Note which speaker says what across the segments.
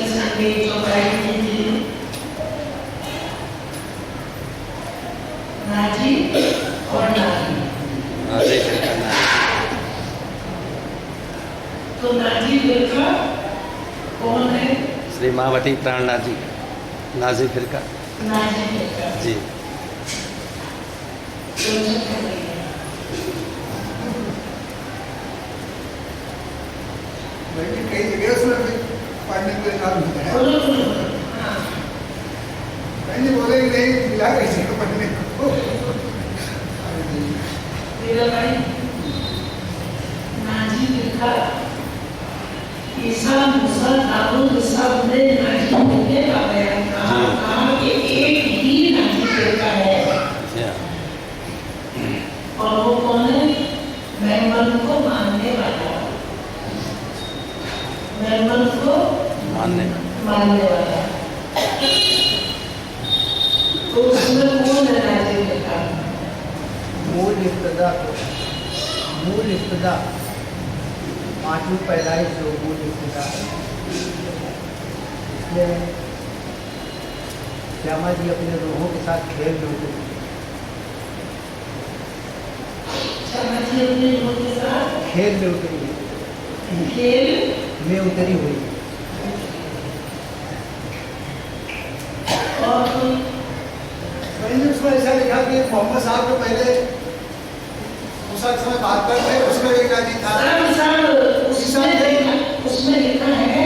Speaker 1: संगे चौपाई कीजिए। नाजी और नाजी।
Speaker 2: नाजी फिरका नाजी।
Speaker 1: तो नाजी फिरका कौन है?
Speaker 2: श्री मावती प्राणनाथ जी नाजी फिरका।
Speaker 1: नाजी फिरका
Speaker 2: जी।
Speaker 3: कई जगह उसमें पढ़ने के लिए काम होता है। मैंने बोले कि नहीं मिला किसी को पढ़ने को।
Speaker 1: मेरा भाई नाजी लिखा ईसा मूसा दाऊद सब ने नाजी लिखे का बयान कहा कि एक ही नाजी लिखा है और वो कौन है? मेहमान को मानने वाला, मेहमान को मानने वाला। तो उसमें कौन है नाजी लिखा?
Speaker 3: मूल इब्तिदा पांचवी पैदाइश जो मूल इब्तिदा इसमें श्यामा जी अपने रूहों के साथ खेल में उतरी।
Speaker 1: श्यामा जी अपने रूहों के साथ
Speaker 3: खेल में उतरी,
Speaker 1: खेल
Speaker 3: में उतरी हुई।
Speaker 1: और
Speaker 3: मैंने उसमें ऐसा लिखा कि मोहम्मद साहब को पहले मूसा के समय बात करते हैं, उसमें एक नाजी था।
Speaker 1: उसमें लिखा है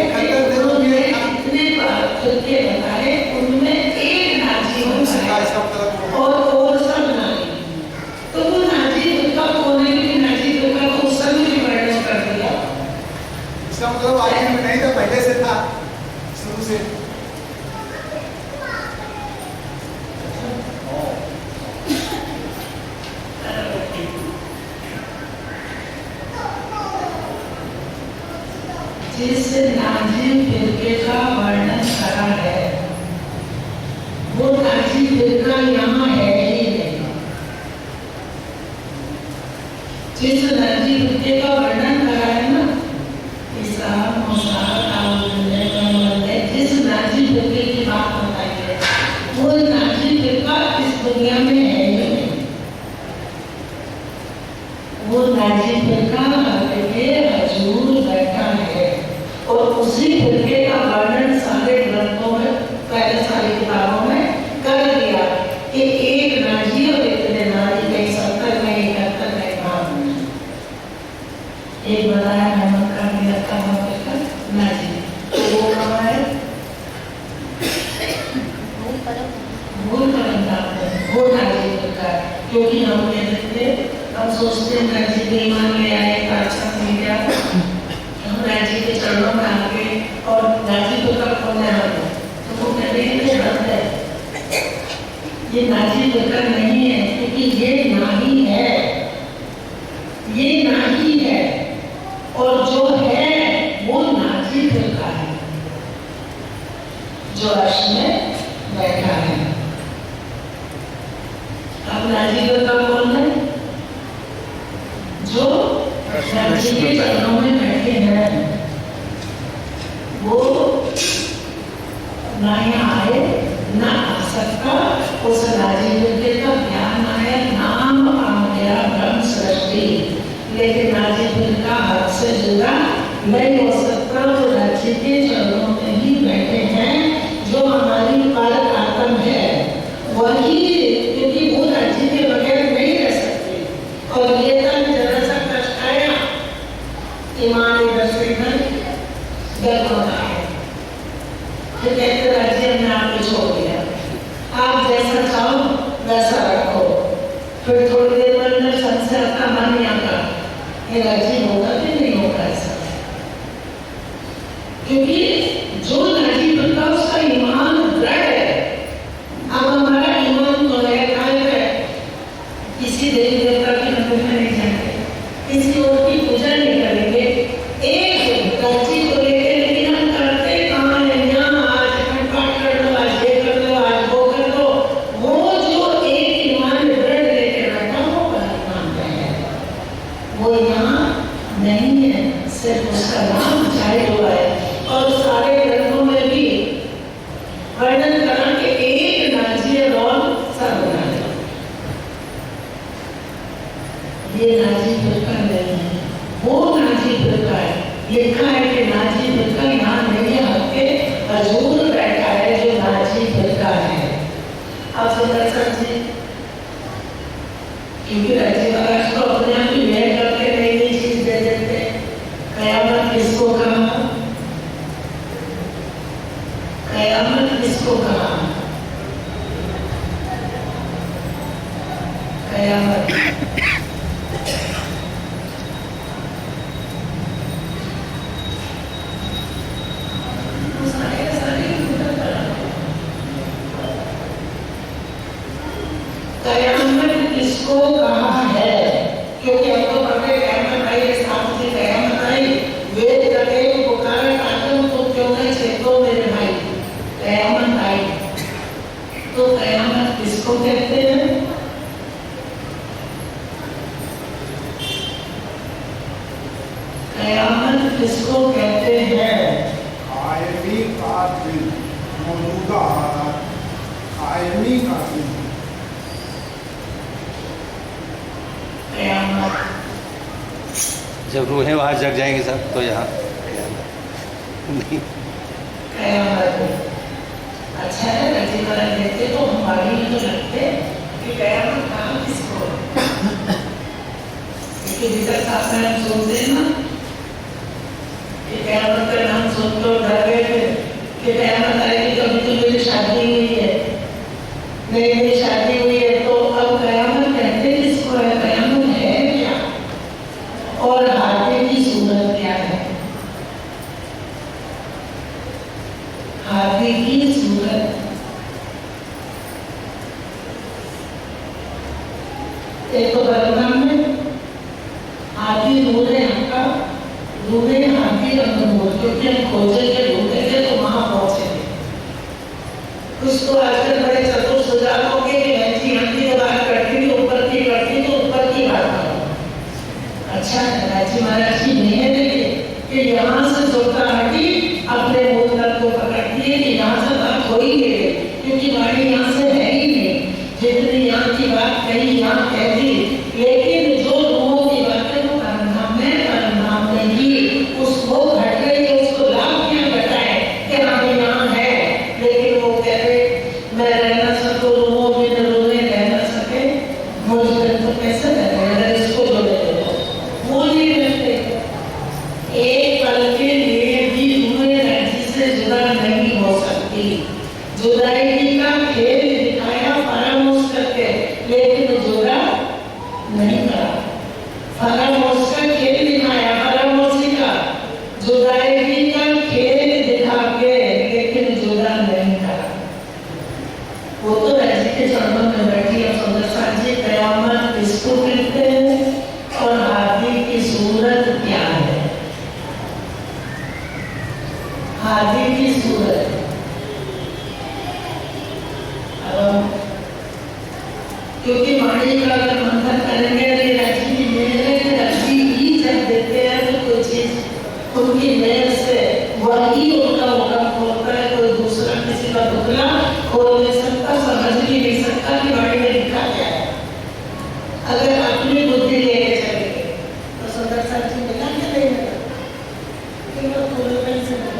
Speaker 1: उन्होंने इतने फिरके बताए, उनमें एक नाजी होता है और सब नाजी। तो वो नाजी फिरका होने की नाजी फिरका को उस समय भी वर्णन कर दिया।
Speaker 3: इसका मतलब आगे में नहीं था, पहले से था, शुरू से।
Speaker 1: जिस नाजी फिरके का वर्णन करा है वो नाजी फिरका यहाँ है ही नहीं। जिस नाजी फिरके का वर्णन करा है ना, ईसा मूसा दाऊद ने, जिस नाजी फिरके की बात बताई है वो नाजी फिरका इस दुनिया में है ही नहीं। वो नाजी फिरका हजूर बैठा है और उसी फिरके का वर्णन सारे ग्रंथों में, पहले सारी किताबों में कर दिया कि एक नाजी और इतने नाजी, कहीं 70 में 71 में कहा। एक बताया मेहमान का दिया था नाजी, तो वो कहाँ है? भूल करम वो नाजी फिरका। क्योंकि हम कहते थे, हम सोचते हैं नाजी के ईमान ले आए तो अच्छा मिल गया, नाजी के चरणों में आके और नाजी को कब खोलने आते, तो वो कहते हैं ये रद्द है, ये नाजी फिरका नहीं है, क्योंकि ये नाही है, ये नाही है और जो है वो नाजी फिरका है जो अर्श में बैठा है। अब नाजी फिरका कौन है? जो नाजी के चरणों में बैठे हैं, वो ना यहाँ आए ना आ सकता। उस नाजी फिरके का ज्ञान आया, नाम आ गया ब्रह्म सृष्टि, लेकिन नाजी फिरका हद से जुड़ा नहीं हो सकता। वो नाजी के चरणों में ही बैठे हैं जो हमारी पालक आत्म है वही, क्योंकि वो नाजी के बगैर नहीं रह सकते। और ये तक जरा सा कष्ट आया, ईमान दर्शन दर्द होता है, फिर कहते राजी हमने आपको छोड़ दिया, आप जैसा चाहो वैसा रखो। फिर थोड़ी देर में अंदर संशय आता, मन नहीं आता, ये राजी होगा कि नहीं होगा ऐसा, क्योंकि जो नाजी बनता उसका ईमान दृढ़ है। अब हमारा ईमान तो है कायम है, किसी देवी देवता के मंदिर में नहीं जाएंगे, किसी और की पूजा नहीं करेंगे, एक नाजी को लेकर, लेकिन हम करते कहाँ हैं? यहाँ आज लिखा है कि नाजी फिरका यहाँ नहीं है, हक के हजूर बैठा है जो नाजी फिरका है। आप सुंदर सर जी, क्योंकि राजी महाराज को अपने आप ही व्यय करके नई नई चीज दे देते। कयामत किसको कहा? कयामत किसको कहा? कयामत कयामत किसको कहा है? क्योंकि हम तो पढ़ते कयामत आई, साथ से कयामत आई, वेद कहे पुकारे आदम तो क्यों नहीं छेको मेरे भाई, कयामत आई। तो कयामत किसको कहते हैं? कयामत किसको कहते हैं?
Speaker 4: कायमी का दिन, मौजूदा हालात, कायमी का दिन।
Speaker 1: कयामत
Speaker 2: जब रूहें वहाँ जग जाएंगी सब तो यहाँ नहीं।
Speaker 1: कयामत अच्छा है, रजी महाराज देते तो हम बाड़ी में तो लगते कि कयामत कहाँ किसको? क्योंकि जिधर साथ में हम सुनते हैं ना कि कयामत का नाम सुन तो डर गए थे कि कयामत आएगी तो अभी तो मेरी शादी हुई है, नई नई शादी हुई है, तो अब कयामत कहते किसको है? कयामत है क्या? और हाथी की सूरत क्या है? हाथी की सूरत एक तो बलराम में हाथी नूरे हक्का, नूरे हाथी अंगनूर, क्योंकि हम खोजेंगे ढूंढेंगे तो वहां पहुंचेंगे। कुछ तो आजकल बड़े चतुर सुझाव होंगे कि ऐसी हाथी की बात करती थी, ऊपर की करती तो ऊपर की बात करो। अच्छा राजी महाराज की मेहनत है कि यहाँ से जोता हटी अपने मूल तत्व को पकड़ती है कि यहाँ से बात हो ही नहीं, क्योंकि वाणी यहाँ से है ही नहीं। जितनी यहाँ की बात कही यहाँ कह दी, लेकिन जो रूहों की बातें वो परमधाम में ही उसको घट गई है, उसको लाभ क्या घटाए कि हम यहाँ है, लेकिन वो कह रहे मैं रह ना सकूं, रूहों में न रोने रह ना सके, मुझे तो कैसे रहेगा इसको जो वो नहीं रहते। एक पल के लिए भी रूहें राज्य से जुदा नहीं हो सकती। जुदाई का खेल दिखाया फरामोश करके, लेकिन जुदा नहीं करा। फरामोश का खेल दिखाया, फरामोशी का, जुदाई का खेल दिखा के, लेकिन जुदा नहीं करा। वो तो राज्य के चरणों में बैठी है सुंदर साथ जी। कयामत किसको कहते हैं और हाथी की सूरत क्या है? हाथी की सूरत क्योंकि वाणी का अगर मंथन करेंगे राज्य की मेहर राज्य ही जब देते हैं तो कोई चीज उनकी मेहर से वही उनका हुक्म खोलता है, कोई दूसरा किसी का दुखला खोल नहीं सकता, समझ भी नहीं सकता कि वाणी में लिखा क्या है। अगर अपनी बुद्धि लेके चलेंगे तो सुंदर साथ जी मिला क्या नहीं मिला? से मिला।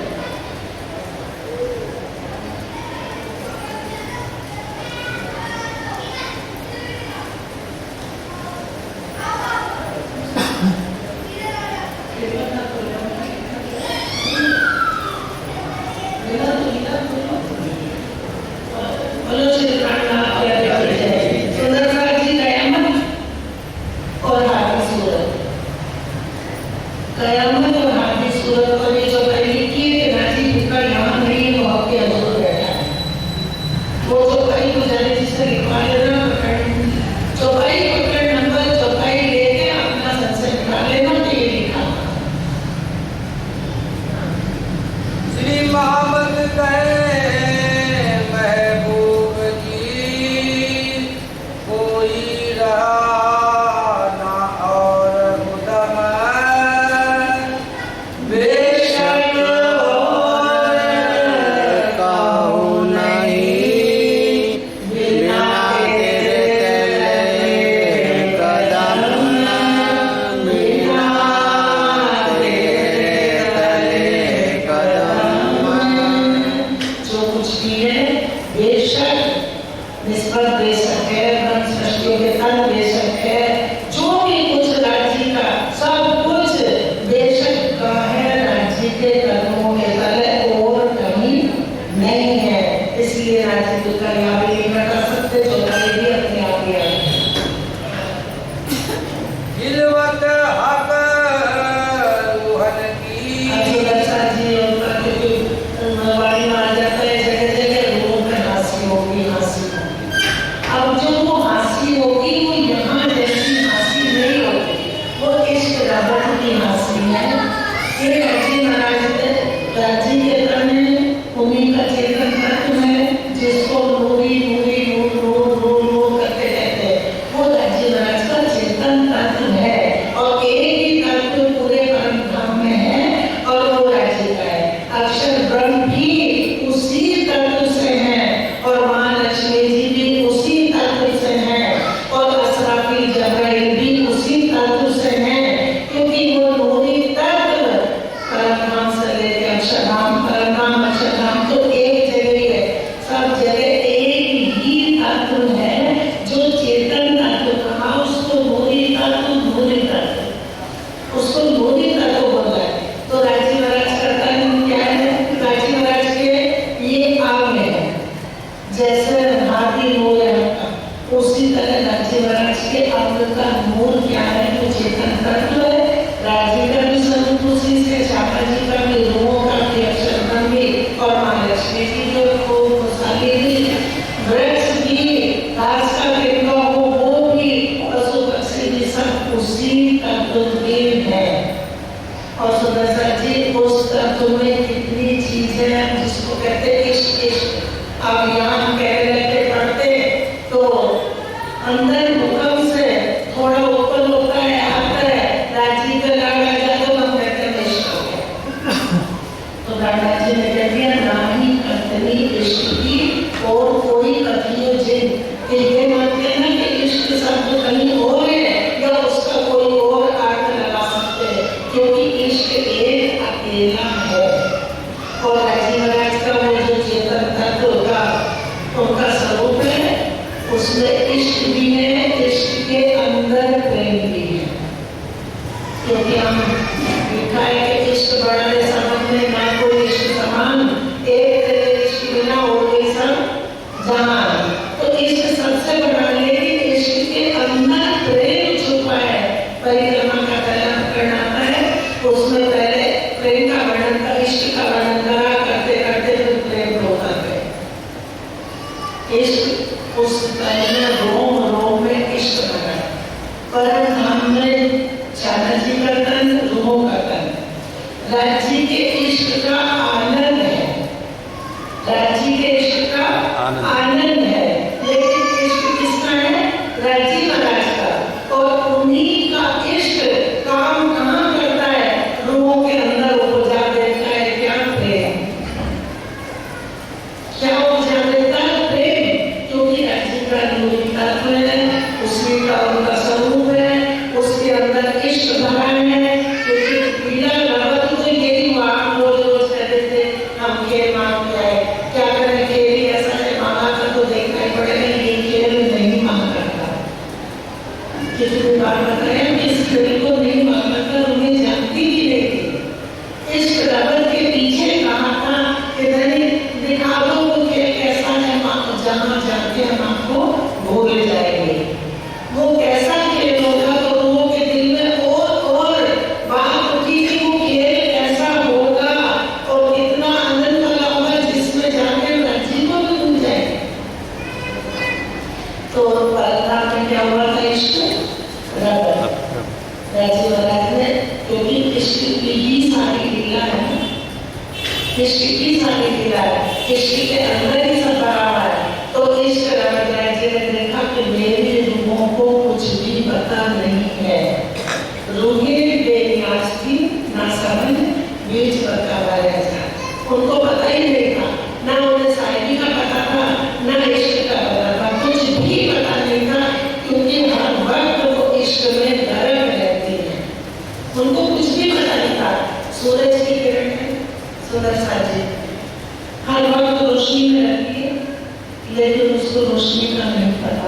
Speaker 1: कयामत और हाथी सूरत पर ये जो पहली की है कि नाजी फिरका यहाँ नहीं है, वो आपके हजूर बैठा है। वो चौपाई को जाने जिससे लिखवा लेना, चौपाई पकड़ नंबर चौपाई लेके अपना संशय निकाल लेना तो ये लिखा।
Speaker 5: श्री मोहम्मद कहे महबूब जी
Speaker 1: का चेतन तत्व है, जिसको नूरी नूरी नूर नूर नूर नूर करते रहते हैं, वो राज्य महाराज का चेतन तत्व है। और एक ही तत्व पूरे परम धाम में है और वो राज्य का है। अक्षर ब्रह्म भी उसी तत्व से है और महालक्ष्मी जी भी उसी तत्व से है और असराफील जबराइल भी उसी तत्व से है, क्योंकि वो नूरी तत्व परमधाम से लेकर अक्षरधाम, परमधाम अक्षरधाम तो एक जगह ही है, सब जगह एक ही तत्व है। जो चेतन तत्व कहा उसको नूरी तत्व, नूरी तत्व, उसको नूरी तत्व बोला है। तो राजी महाराज का कर्म क्या है? राजी महाराज के ये आम है, जैसे हाथी नूर है आपका, उसी तरह राजी महाराज के अंग का नूर क्या है? जो चेतन तत्व है। राजी का भी स्वरूप उसी से, शाखा जी का भी, रूहों का भी, अक्षरधाम भी और महालक्ष्मी जी जो खूब खुशहाली भी, वृक्ष भी, घास का पेड़ हो वो भी, पशु पक्षी भी, सब उसी तत्व के हैं। और सुदर्शन जी उस तत्व में कितनी चीजें हैं जिसको कहते हैं इश्क। इश्क अब यहाँ कह लेते पढ़ते तो अंदर भूकंप से थोड़ा ऊपर होता है, आता है, राजी का लाड़ा जाता तो हम कहते हैं इश्क हो गया। तो लाड़ा जी ने कह दिया नाही कतनी इश्क की और कोई कथियो जिन, कि ये मानते हैं ना कि इश्क शब्द कहीं और है या उसका कोई और अर्थ लगा सकते हैं, क्योंकि इश्क एक अकेला है। और राजी महाराज का वो जो चेतन तत्व का उनका स्वरूप है, उसमें इश्क भी है, इश्क के अंदर प्रेम भी है। क्योंकि हम लिखा है कि इश्क बढ़ाने समझ में ना कोई इश्क समान, एक तेरे इश्क बिना हो गई सब जहान। तो इश्क सबसे बड़ा, लेकिन इश्क के अंदर प्रेम छुपा है। परिक्रमा का कलाम करना है, उसमें पहले प्रेम का वर्णन का, इश्क का वर्णन करा, करते करते फिर प्रेम होता है। इश्क उस पहले रोम रोम में इश्क बना। परम धाम में शारदा जी का तन, रूहों का तन, राज्य के इश्क का आनंद है, राज्य के इश्क का आनंद है। लेकिन इश्क किसका है? राज्य महाराज का। और उन्हीं का इश्क काम कहाँ करता है? रूहों के अंदर उपजा देता है। क्या प्रेम? क्या उपजा देता है? प्रेम। क्योंकि राज्य का नूरी तत्व है, उसी का उनका स्वरूप है, उसके अंदर इश्क भरा है। क्योंकि पीला लगत तो यही मांग रोज रोज कहते थे, हम खेल मांग के आए, क्या करें खेल ही ऐसा है, मांगा था तो देखना ही पड़ेगा, ये खेल नहीं मांग करता। कितनी बार बताया कि इस खेल को नहीं मांगा था, उन्हें जानती भी नहीं थी। इश्क रबत के पीछे कहा था कि नहीं दिखा दो वो खेल कैसा है, जहाँ जाके हम आपको भूल जाएंगे। वो कैसा खेल होगा तो लोगों के दिल में और बात उठी कि वो खेल कैसा होगा और कितना आनंद वाला होगा, जिसमें जाके राज्य को भी भूल जाएंगे। तो परम में क्या हुआ था? इश्क रबत। राज्य महाराज ने, क्योंकि इश्क की ही सारी लीला है, इश्क की सारी लीला है, इश्क के अंदर ही सब भरा हुआ है। तो इश्क रबत राज्य ने देखा कि मेरे रूहों को कुछ भी पता नहीं है। रूहें बेनियाज थी, ना समझ, बीच बता रहा था, उनको पता ही नहीं था, ना उन्हें साहिबी का पता था, ना इश्क का पता था, कुछ भी पता नहीं था। क्योंकि हर वक्त वो इश्क में गर्म रहती है, उनको कुछ भी पता नहीं था। सूरज की किरण है, सूरज साजी हर वक्त रोशनी में रहती है, लेकिन उसको रोशनी का नहीं पता।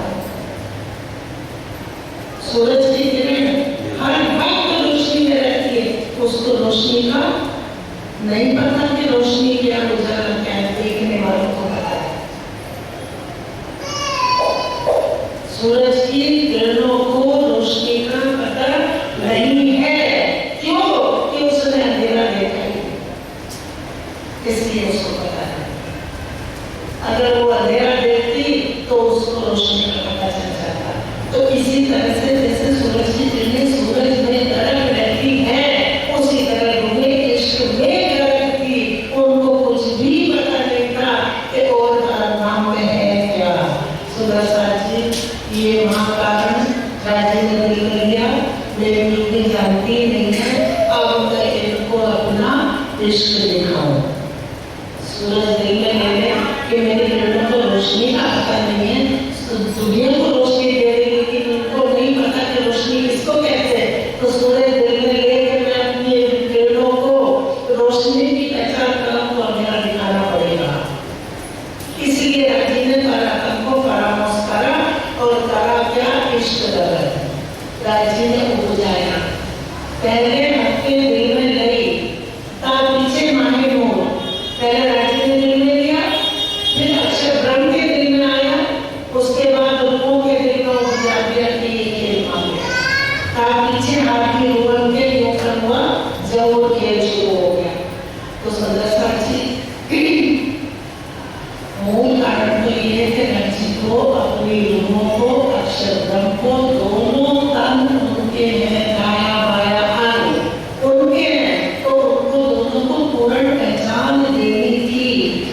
Speaker 1: सूरज की किरण हर वक्त रोशनी में रहती है, उसको रोशनी का नहीं पता कि रोशनी क्या, उजाला क्या है, देखने वालों को पता है। सूरज की किरणों को रोशनी का पता नहीं है। क्यों? कि उसने अंधेरा देखा ही, इसलिए उसको पता है। अगर वो अंधेरा देखती तो उसको रोशनी का पता चल जाता। तो इसी तरह से जैसे सूरज की किरणें सूरज में गर्म रहती हैं, उसी तरह रूहें इश्क में गर्म थी, उनको कुछ भी पता नहीं था सूरज दिल में ले ले कि मेरी किरणों को रोशनी का आता नहीं है, तो दुनिया को रोशनी दे रही, लेकिन उनको नहीं पता कि रोशनी किसको कहते हैं। तो सूरज दिल में ले के मैं अपनी किरणों को रोशनी की पहचान करूं तो अंधेरा दिखाना पड़ेगा। इसलिए राजी ने पराक्रम को परामर्श करा और करा क्या, इष्ट लगन। राजी ने उपजाया, पहले हफ्ते दिल में लई, तब पीछे माहे मोर। पहले राजी ने दिल में लिया, फिर अक्षर ब्रह्म के दिल में आया, उसके बाद रूपों के दिल में उपजा दिया कि ये खेल मान गया। तब पीछे हाथ की रुवन के योगन हुआ, जब वो खेल शुरू हो गया। तो सुंदरता जी मूल कारण तो ये है कि राजी को अपनी रूपों को, अक्षर ब्रह्म को, दोनों तन उनके हैं, दाया बाया अंग उनके हैं, तो उनको दोनों को पूर्ण पहचान देनी थी।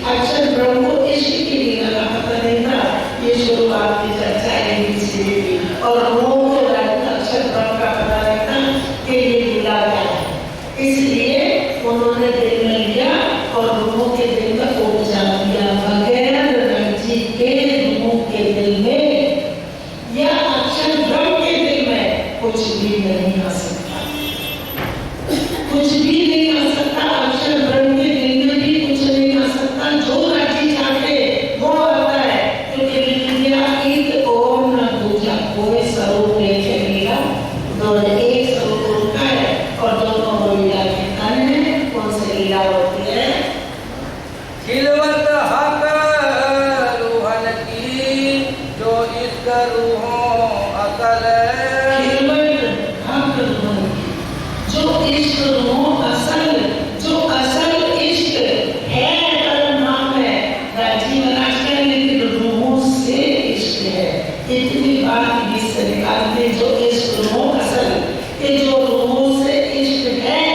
Speaker 1: अक्षर ब्रह्म को इश्क की लीला का पता नहीं था, ये शुरुआत की चर्चा एबीसीडी थी, और रूपों को अक्षर ब्रह्म का पता नहीं था कि ये लीला क्या है। इसलिए उन्होंने दिल में लिया और रूपों के दिल में उपजा दिया, बगैर राजी के रूपों के दिल में या अक्षर ब्रह्म के दिल में कुछ भी नहीं आ सकता, कुछ भी नहीं आ सकता। अक्षर ब्रह्म के दिल में भी कुछ नहीं आ सकता। जो राजी चाहते वो आता है, क्योंकि लिखिया एक ओम न दूजा, कोई स्वरूप नहीं चलेगा, दोनों एक स्वरूप उनका है और दोनों वो लीला के तन है। कौन सी लीला होती है?
Speaker 5: खिलवत हक रूहन की, जो इश्क रूहों असल
Speaker 1: खिलवत हक रूहन की, जो इश्क रूहों असल, जो असल इश्क है, परम नाम है। राजी महाराज का लेकिन रूहों से इश्क है। इतनी बात बीच से निकालते, जो इश्क रूहों असल, कि जो रूहों से इश्क है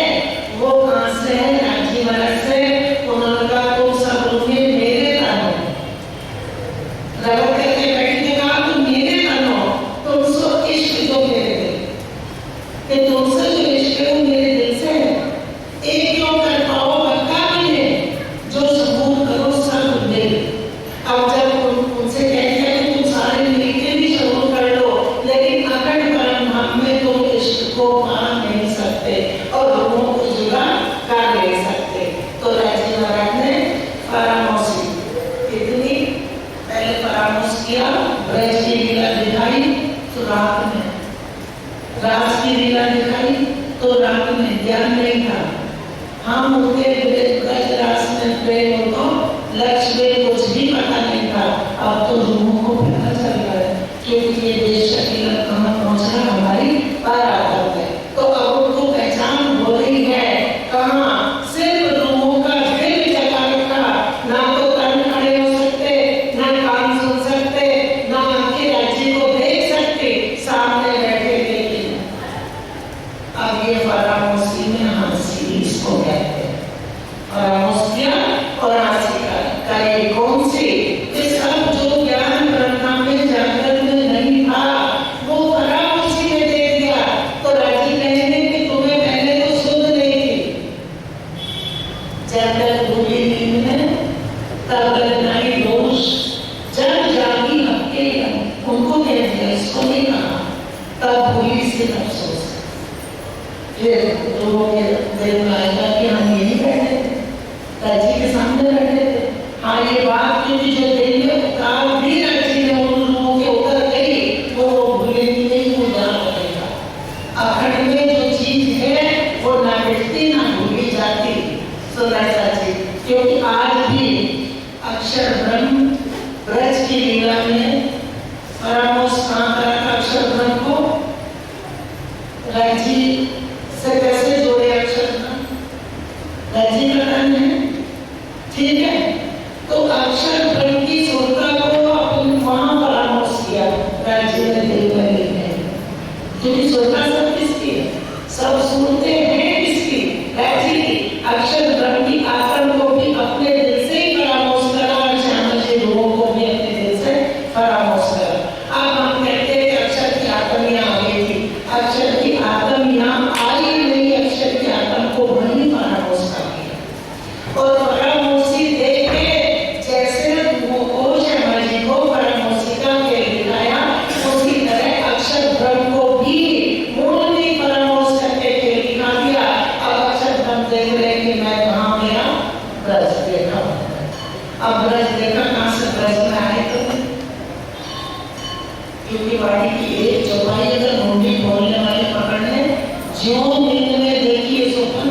Speaker 1: वो कहाँ से है? राजी महाराज से। उन्होंने कहा तुम सब रूहें मेरे तन हो, रगड़ करके बैठने कहा तुम मेरे तन हो, तुमसे इश्क जो मेरे दिल, कि तुमसे जो इश्क है वो मेरे दिल से है। एक क्यों कर पाओ बक्का भी नहीं, जो सबूत करो सब दिल। अब जब उनसे कहते हैं कि तुम सारे मिलके भी सबूत कर लो, लेकिन अखंड परम धाम में तुम इश्क को मान नहीं सकते और रूहों को जुड़ा कर नहीं सकते। तो राजी महाराज ने परामर्शी इतनी पहले परामर्श किया, ब्रज की लीला दिखाई तो रात में, रास की लीला दिखाई तो रात में, ज्ञान नहीं था। हम उनके ब्रज रास में प्रेम हो तो लक्ष्य में कुछ भी पता नहीं था। अब तो रूहों को पता चल रहा है, क्योंकि ये देश शकील कहाँ पहुँच रहा हमारी पराक्रम है। तो अब उनको पहचान हो रही है, कहाँ सिर्फ रूहों का दिल जगा रखा, ना तो तन खड़े हो सकते, ना कान सुन सकते, ना आंखें राज्य को देख सकते, सामने बैठे लेकिन। अब ये परामर्शी में हंसी इसको कहते हैं, परामर्श किया और हंसी करे कौन सी? इस सब जो ज्ञान ब्रह्मा में जागृत में नहीं था वो परामर्शी ने दे दिया। तो राजी कहने कि तुम्हें पहले तो सुध नहीं थी, जब तक भूली नींद में तब तक नहीं दोष, जब जागी हफ्ते उनको कह दिया, इसको नहीं कहा, तब भूली से अफसोस। फिर लोगों के दिल में आएगा कि हम यही बैठे थे, राजी के सामने बैठे थे, हाँ ये बात अब ब्रज देखा कहाँ से ब्रज में आए तो, क्योंकि वाणी की एक चौपाई अगर मुंडी बोलने वाले पकड़ने, ज्यों नींद में देखिए स्वप्न,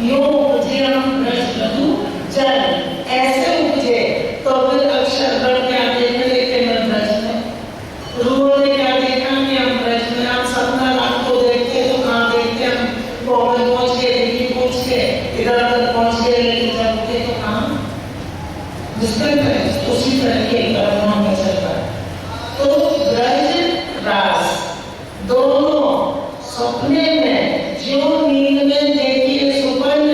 Speaker 1: यो उपजे हम ब्रज लघु जल, ऐसे उपजे तो फिर अक्षर गण क्या देखने लेके मैं ब्रज में, रूह ने क्या देखा कि हम ब्रज में, हम सपना रात को देखते तो कहाँ देखते, हम बॉम्बे पहुंच गए, दिल्ली पहुंच गए, इधर उधर पहुंच गए, लेकिन जब उठे तो कहाँ, जिसका उसी तरह के परिणाम में चलता है। तो ब्रज रास दोनों सपने में, जो नींद में देखिए सुपन्न,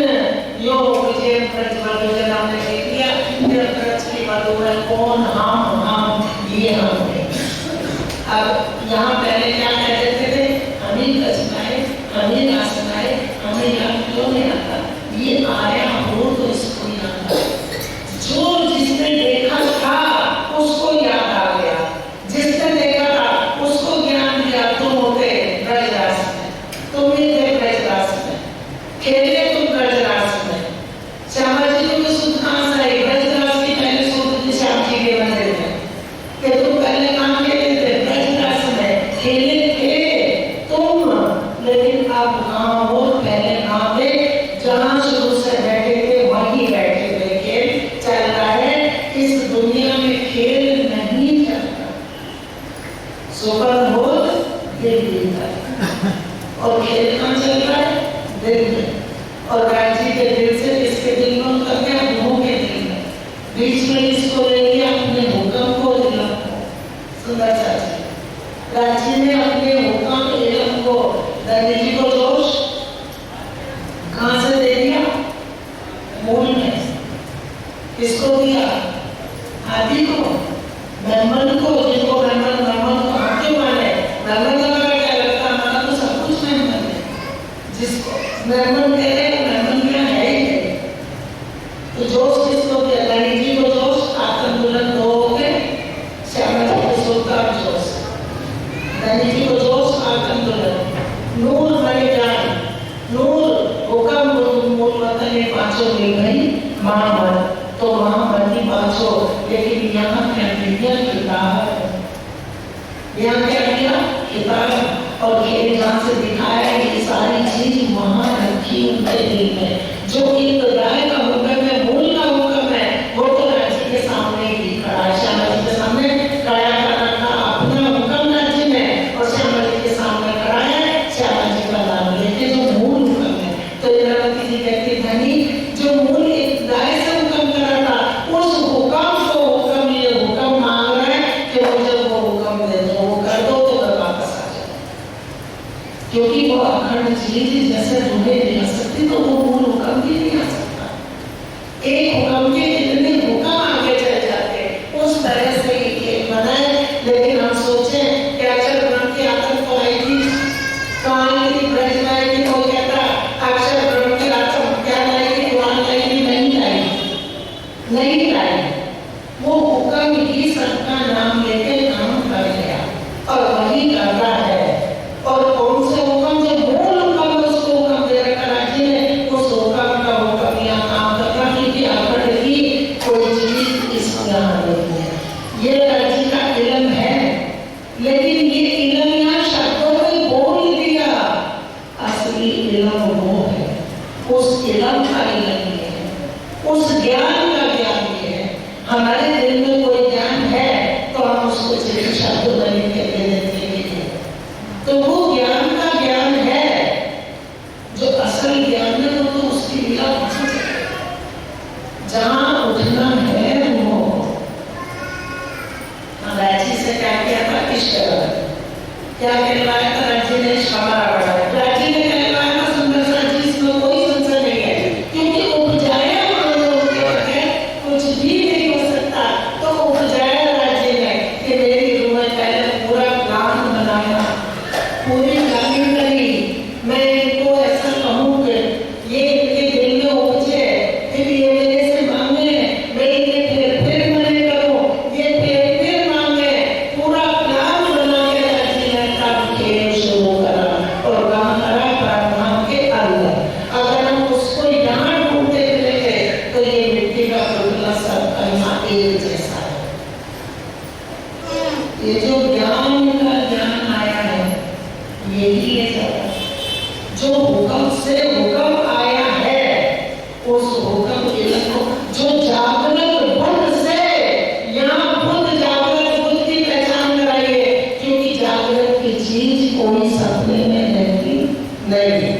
Speaker 1: यो मुझे ब्रज वाले नाम ने देख लिया, मेरा ब्रज की बातों में कौन, हम ये हम है। अब यहाँ पहले क्या कहते थे, हमें रचनाएं, हमें आसनाएं, हमें याद क्यों नहीं आता, ये आया हो तो इसको याद आता। जो जिसने देखा था उसको याद आ गया, जिसने देखा था उसको ज्ञान दिया, तुम होते ब्रजरास में, तुम ही थे ब्रजरास में, खेले तुम ब्रजरास में। श्यामा जी को तो सुध कहाँ से आई, ब्रजरास की पहले सुध थी श्याम जी के मंदिर में, कि तुम पहले काम खेले थे ब्रजरास में, खेले थे तुम, लेकिन अब कहाँ हो, पहले कहाँ थे, जहाँ शुरू से बैठे थे वहीं बैठे थे। खेल चल रहा है, इस दुनिया में खेल नहीं चलता, सुपर हो दिल तक, और खेल कहाँ चल रहा है, दिल में, और राज्य के दिल से इसके दिल में उतर गया, मुंह के दिल में, बीच में इसको ले लिया अपने हुक्म को, इलम को। सुंदर चाची राज्य ने अपने हुक्म इलम को, दादी जी को जोश कहाँ से दे दिया, मूल में, किसको दिया, हाथी को, मेमन को, जिनको मेमन को हाथी माने, मेमन का क्या लगता है, हमारा तो सब कुछ मेमन है, जिसको मेमन कह रहे हैं, मेमन क्या है ही नहीं। तो जोश किसको दिया, रानी जी को जोश, आत्म बुलंद हो गए, श्यामा जी को सुल्तान जोश, रानी जी को जोश, आत्म बुलंद, नूर बड़े जान, नूर हुक्म मूल वतन में पांचों मिल गई, महामन तो महामनी पांचों, लेकिन यहाँ क्या दिया, किताब, यहाँ क्या किया, किताब, और खेल जहाँ से दिखाया ये सारी चीज वहाँ रखी उनके दिल में, जो एक राय का हुक्म है, मूल का हुक्म है, वो तो राज्य के सामने ही खड़ा है, श्यामा जी के सामने काया का रखा अपना हुक्म राज्य में, और श्यामा जी के सामने खड़ा है, श्यामा जी का नाम लेके जो मूल हुक्म है। तो इंद्रावती जी कहती धनी, जो मूल एक राय से हुक्म करा था, उस हुक्म को हुक्म ये हुक्म मांग रहा है कि मुझे वो हुक्म दे दो, वो कर दो तो मैं वापस आ जाऊं, क्योंकि वो अखंड चीज जैसे तुम्हें नहीं आ सकती, तो वो मूल हुक्म भी नहीं आ सकता। एक हुक्म के इतने हुक्म आगे चले जाते, उस तरह से ये खेल बनाए, लेकिन हम सोचे कि अक्षर ब्रह्म की आत्म तो आई थी, कहानी की ब्रज में आई थी, वो कहता अक्षर ब्रह्म की आत्म क्या लाएगी, कुरान लाएगी, नहीं लाई, वो हुक्म ही सबका नाम लेके काम कर गया, और वही कर रहा है। और कौन से हुक्म, जो मूल हुक्म है उसको हुक्म दे रखा राज्य ने, उस हुक्म का हुक्म यहाँ काम करना, क्योंकि अखंड की कोई चीज इसको यहाँ नहीं है, ये राज्य का इलम है, लेकिन ये इलम यहाँ शब्दों में बोल दिया, असली इलम वो है, उस इलम का इलम ये है, उस ज्ञान का ज्ञान ये है। हमारे दिल में कोई ज्ञान है तो हम उसको सिर्फ शब्द बने के दे देते हैं, तो वो ज्ञान का ज्ञान है, जो असल ज्ञान है वो तो उसकी लीला भाषा है, जहाँ उठना है वो। राज्य से क्या किया था, इश्क क्या कहलाया था, राज्य ने क्षमा बढ़ाया, राज्य ने कहलाया था सुंदर सा जी, इसमें कोई संशय नहीं है, क्योंकि उपजाया कुछ भी नहीं हो सकता, तो एक जैसा है। ये जो ज्ञान का ज्ञान आया है, यही है जगत। जो हुक्म से हुक्म आया है, उस हुक्म के को जो जागृत बुद्ध से, यहाँ बुद्ध जागृत बुद्ध की पहचान कराइए, क्योंकि जागृत की चीज कोई सपने में रहती नहीं।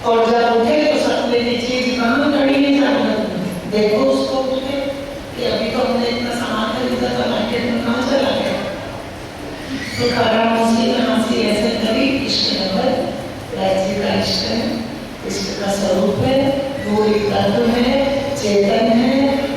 Speaker 1: और जब उठे तो सपने की चीज कहाँ खड़ी है जागृत में? देखो उसको उठे कि अभी तो हमने इतना सामान खरीदा था, मार्केट में कहाँ चला गया? तो खरामोशी में हंसी ऐसे करी, इश्क नंबर राज्य का इश्क है, इश्क का स्वरूप है, वो एक तत्व है, चेतन है।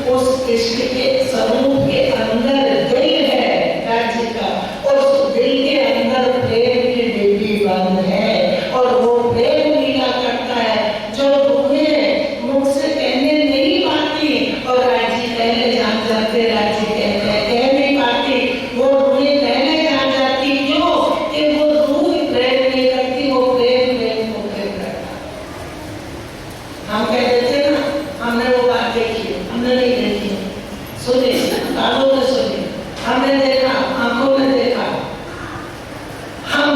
Speaker 1: उस इश्क के स्वरूप के अंदर दिल है राज्य का, और उस दिल के अंदर प्रेम की डिब्बी बंद है, और वो प्रेम लीला करता है जो तुम्हें मुख से कहने नहीं पाती, और राज्य कहने जान जाते, राज्य कहते कह नहीं पाती, वो तुम्हें कहने जान जाती। क्यों? कि वो रूह प्रेम नहीं करती, वो प्रेम प्रेम को प्रेम करता। हम कह देते ना, हमने वो बात देखी, हमने नहीं देखी, सुनी, कानों में सुनी, हमने देखा, आंखों में देखा। हम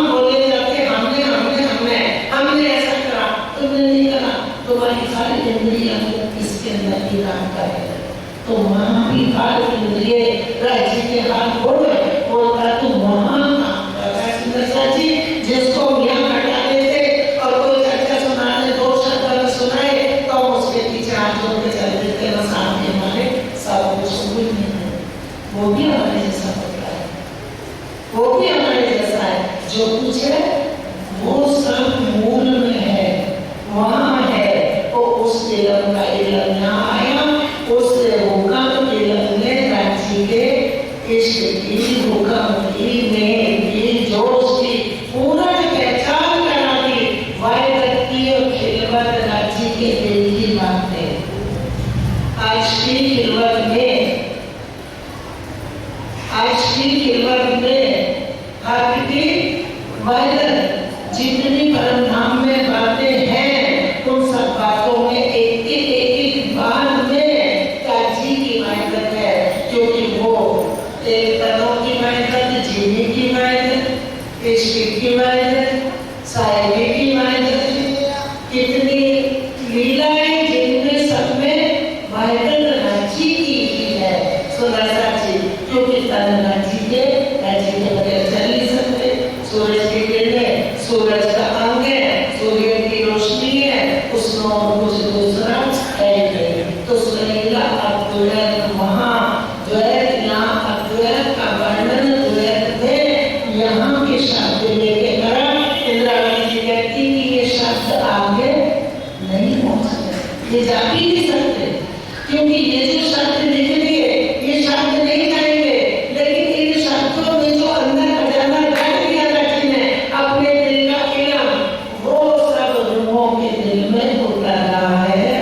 Speaker 1: बोले जाते, हमने ऐसा करा, तुमने नहीं करा। तुम्हारी सारी इंद्रियां इसके अंदर ही काम करेगा। तो वहां भी हर इंद्रिय राज्य के हाथ बोले, बोलता तुम वहां काम कर रहा है। सुंदरता जी, जिसको यहाँ हटा देते और कोई चर्चा सुनाने, दो शब्द सुनाए, तो उसके पीछे हाथ जोड़ के चल देते, बस आपके हमारे सब कुछ सुन नहीं। वो भी हमारे जैसा होता है, वो भी हमारे जैसा है। जो कुछ है वो सब मूल में है, वहां है। तो उस इलम का इलम यहाँ आया, उस हुक्म इलम ने राज्य के इश्क की, हुक्म की, नेम की, जोश की पूर्ण पहचान करा दी। वायरत की और खिलवत राज्य के दिल की बातें आज की खिलवत में हक की वायरत जितनी परम धाम में बातें हैं, उन सब बातों में एक बात में काजी की वायरत है, क्योंकि वो एक तनों की वायरत, जीने की वायरत, इश्क की वायरत, साहिबी की वायरत, कितनी लीलाएं जिनमें सब में वायरत राजी की ही है। सुंदरता जी, क्योंकि तन राजी के बगैर चल नहीं सकते। सूरज की किरणें, सूरज का अंग है, सूर्य की रोशनी है, उसमें और कुछ दूसरा है नहीं। तो सुनेगा अद्वैत वहाँ, द्वैत यहाँ, अद्वैत का वर्णन द्वैत में यहाँ के शब्द लेके करा। इंद्रावती जी कहती कि ये शब्द आगे नहीं पहुँचते, ये जा भी नहीं सकते, क्योंकि ये जो शब्द लिख दिए ये शब्द नहीं जाएंगे। लेकिन इन शब्दों में जो अंदर खजाना रख दिया राज्य ने अपने दिल का इलम, वो सब रूहों के दिल में उतर रहा है।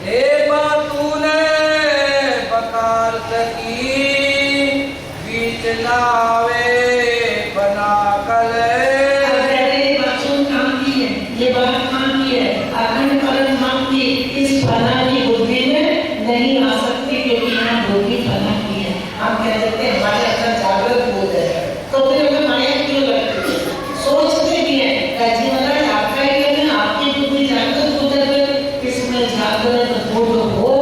Speaker 5: हे तूने बकार सकी बीच लावे बना कले।
Speaker 1: ये बात मान की है, अखंड परम धाम की इस फना की बुद्धि में नहीं आ सकती, क्योंकि यहाँ बुद्धि फना की है। हम कह देते हैं हमारे अंदर जागृत बोध है, तो फिर हमें माया क्यों लगती है? सोचते भी हैं राज्य महाराज आपका ही कहना, आपकी बुद्धि जागृत बोध है, इसमें जागृत बोध हो,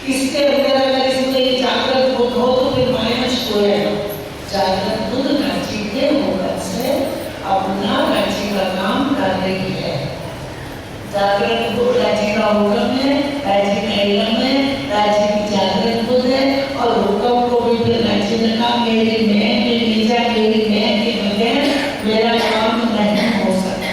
Speaker 1: इसके अंदर अगर इसमें जागृत बोध हो तो फिर माया छोड़ेगा। जागृत बुद्ध राज्य के होकर से अपना राज्य का काम कर रही है। जागृत बुद्ध राज्य का हुक्म है, राज्य का इलम है, राज्य की जागृत बुद्ध है, और हुक्म को भी फिर राज्य ने कहा मेरी मैं के बगैर मेरा काम नहीं हो सकता।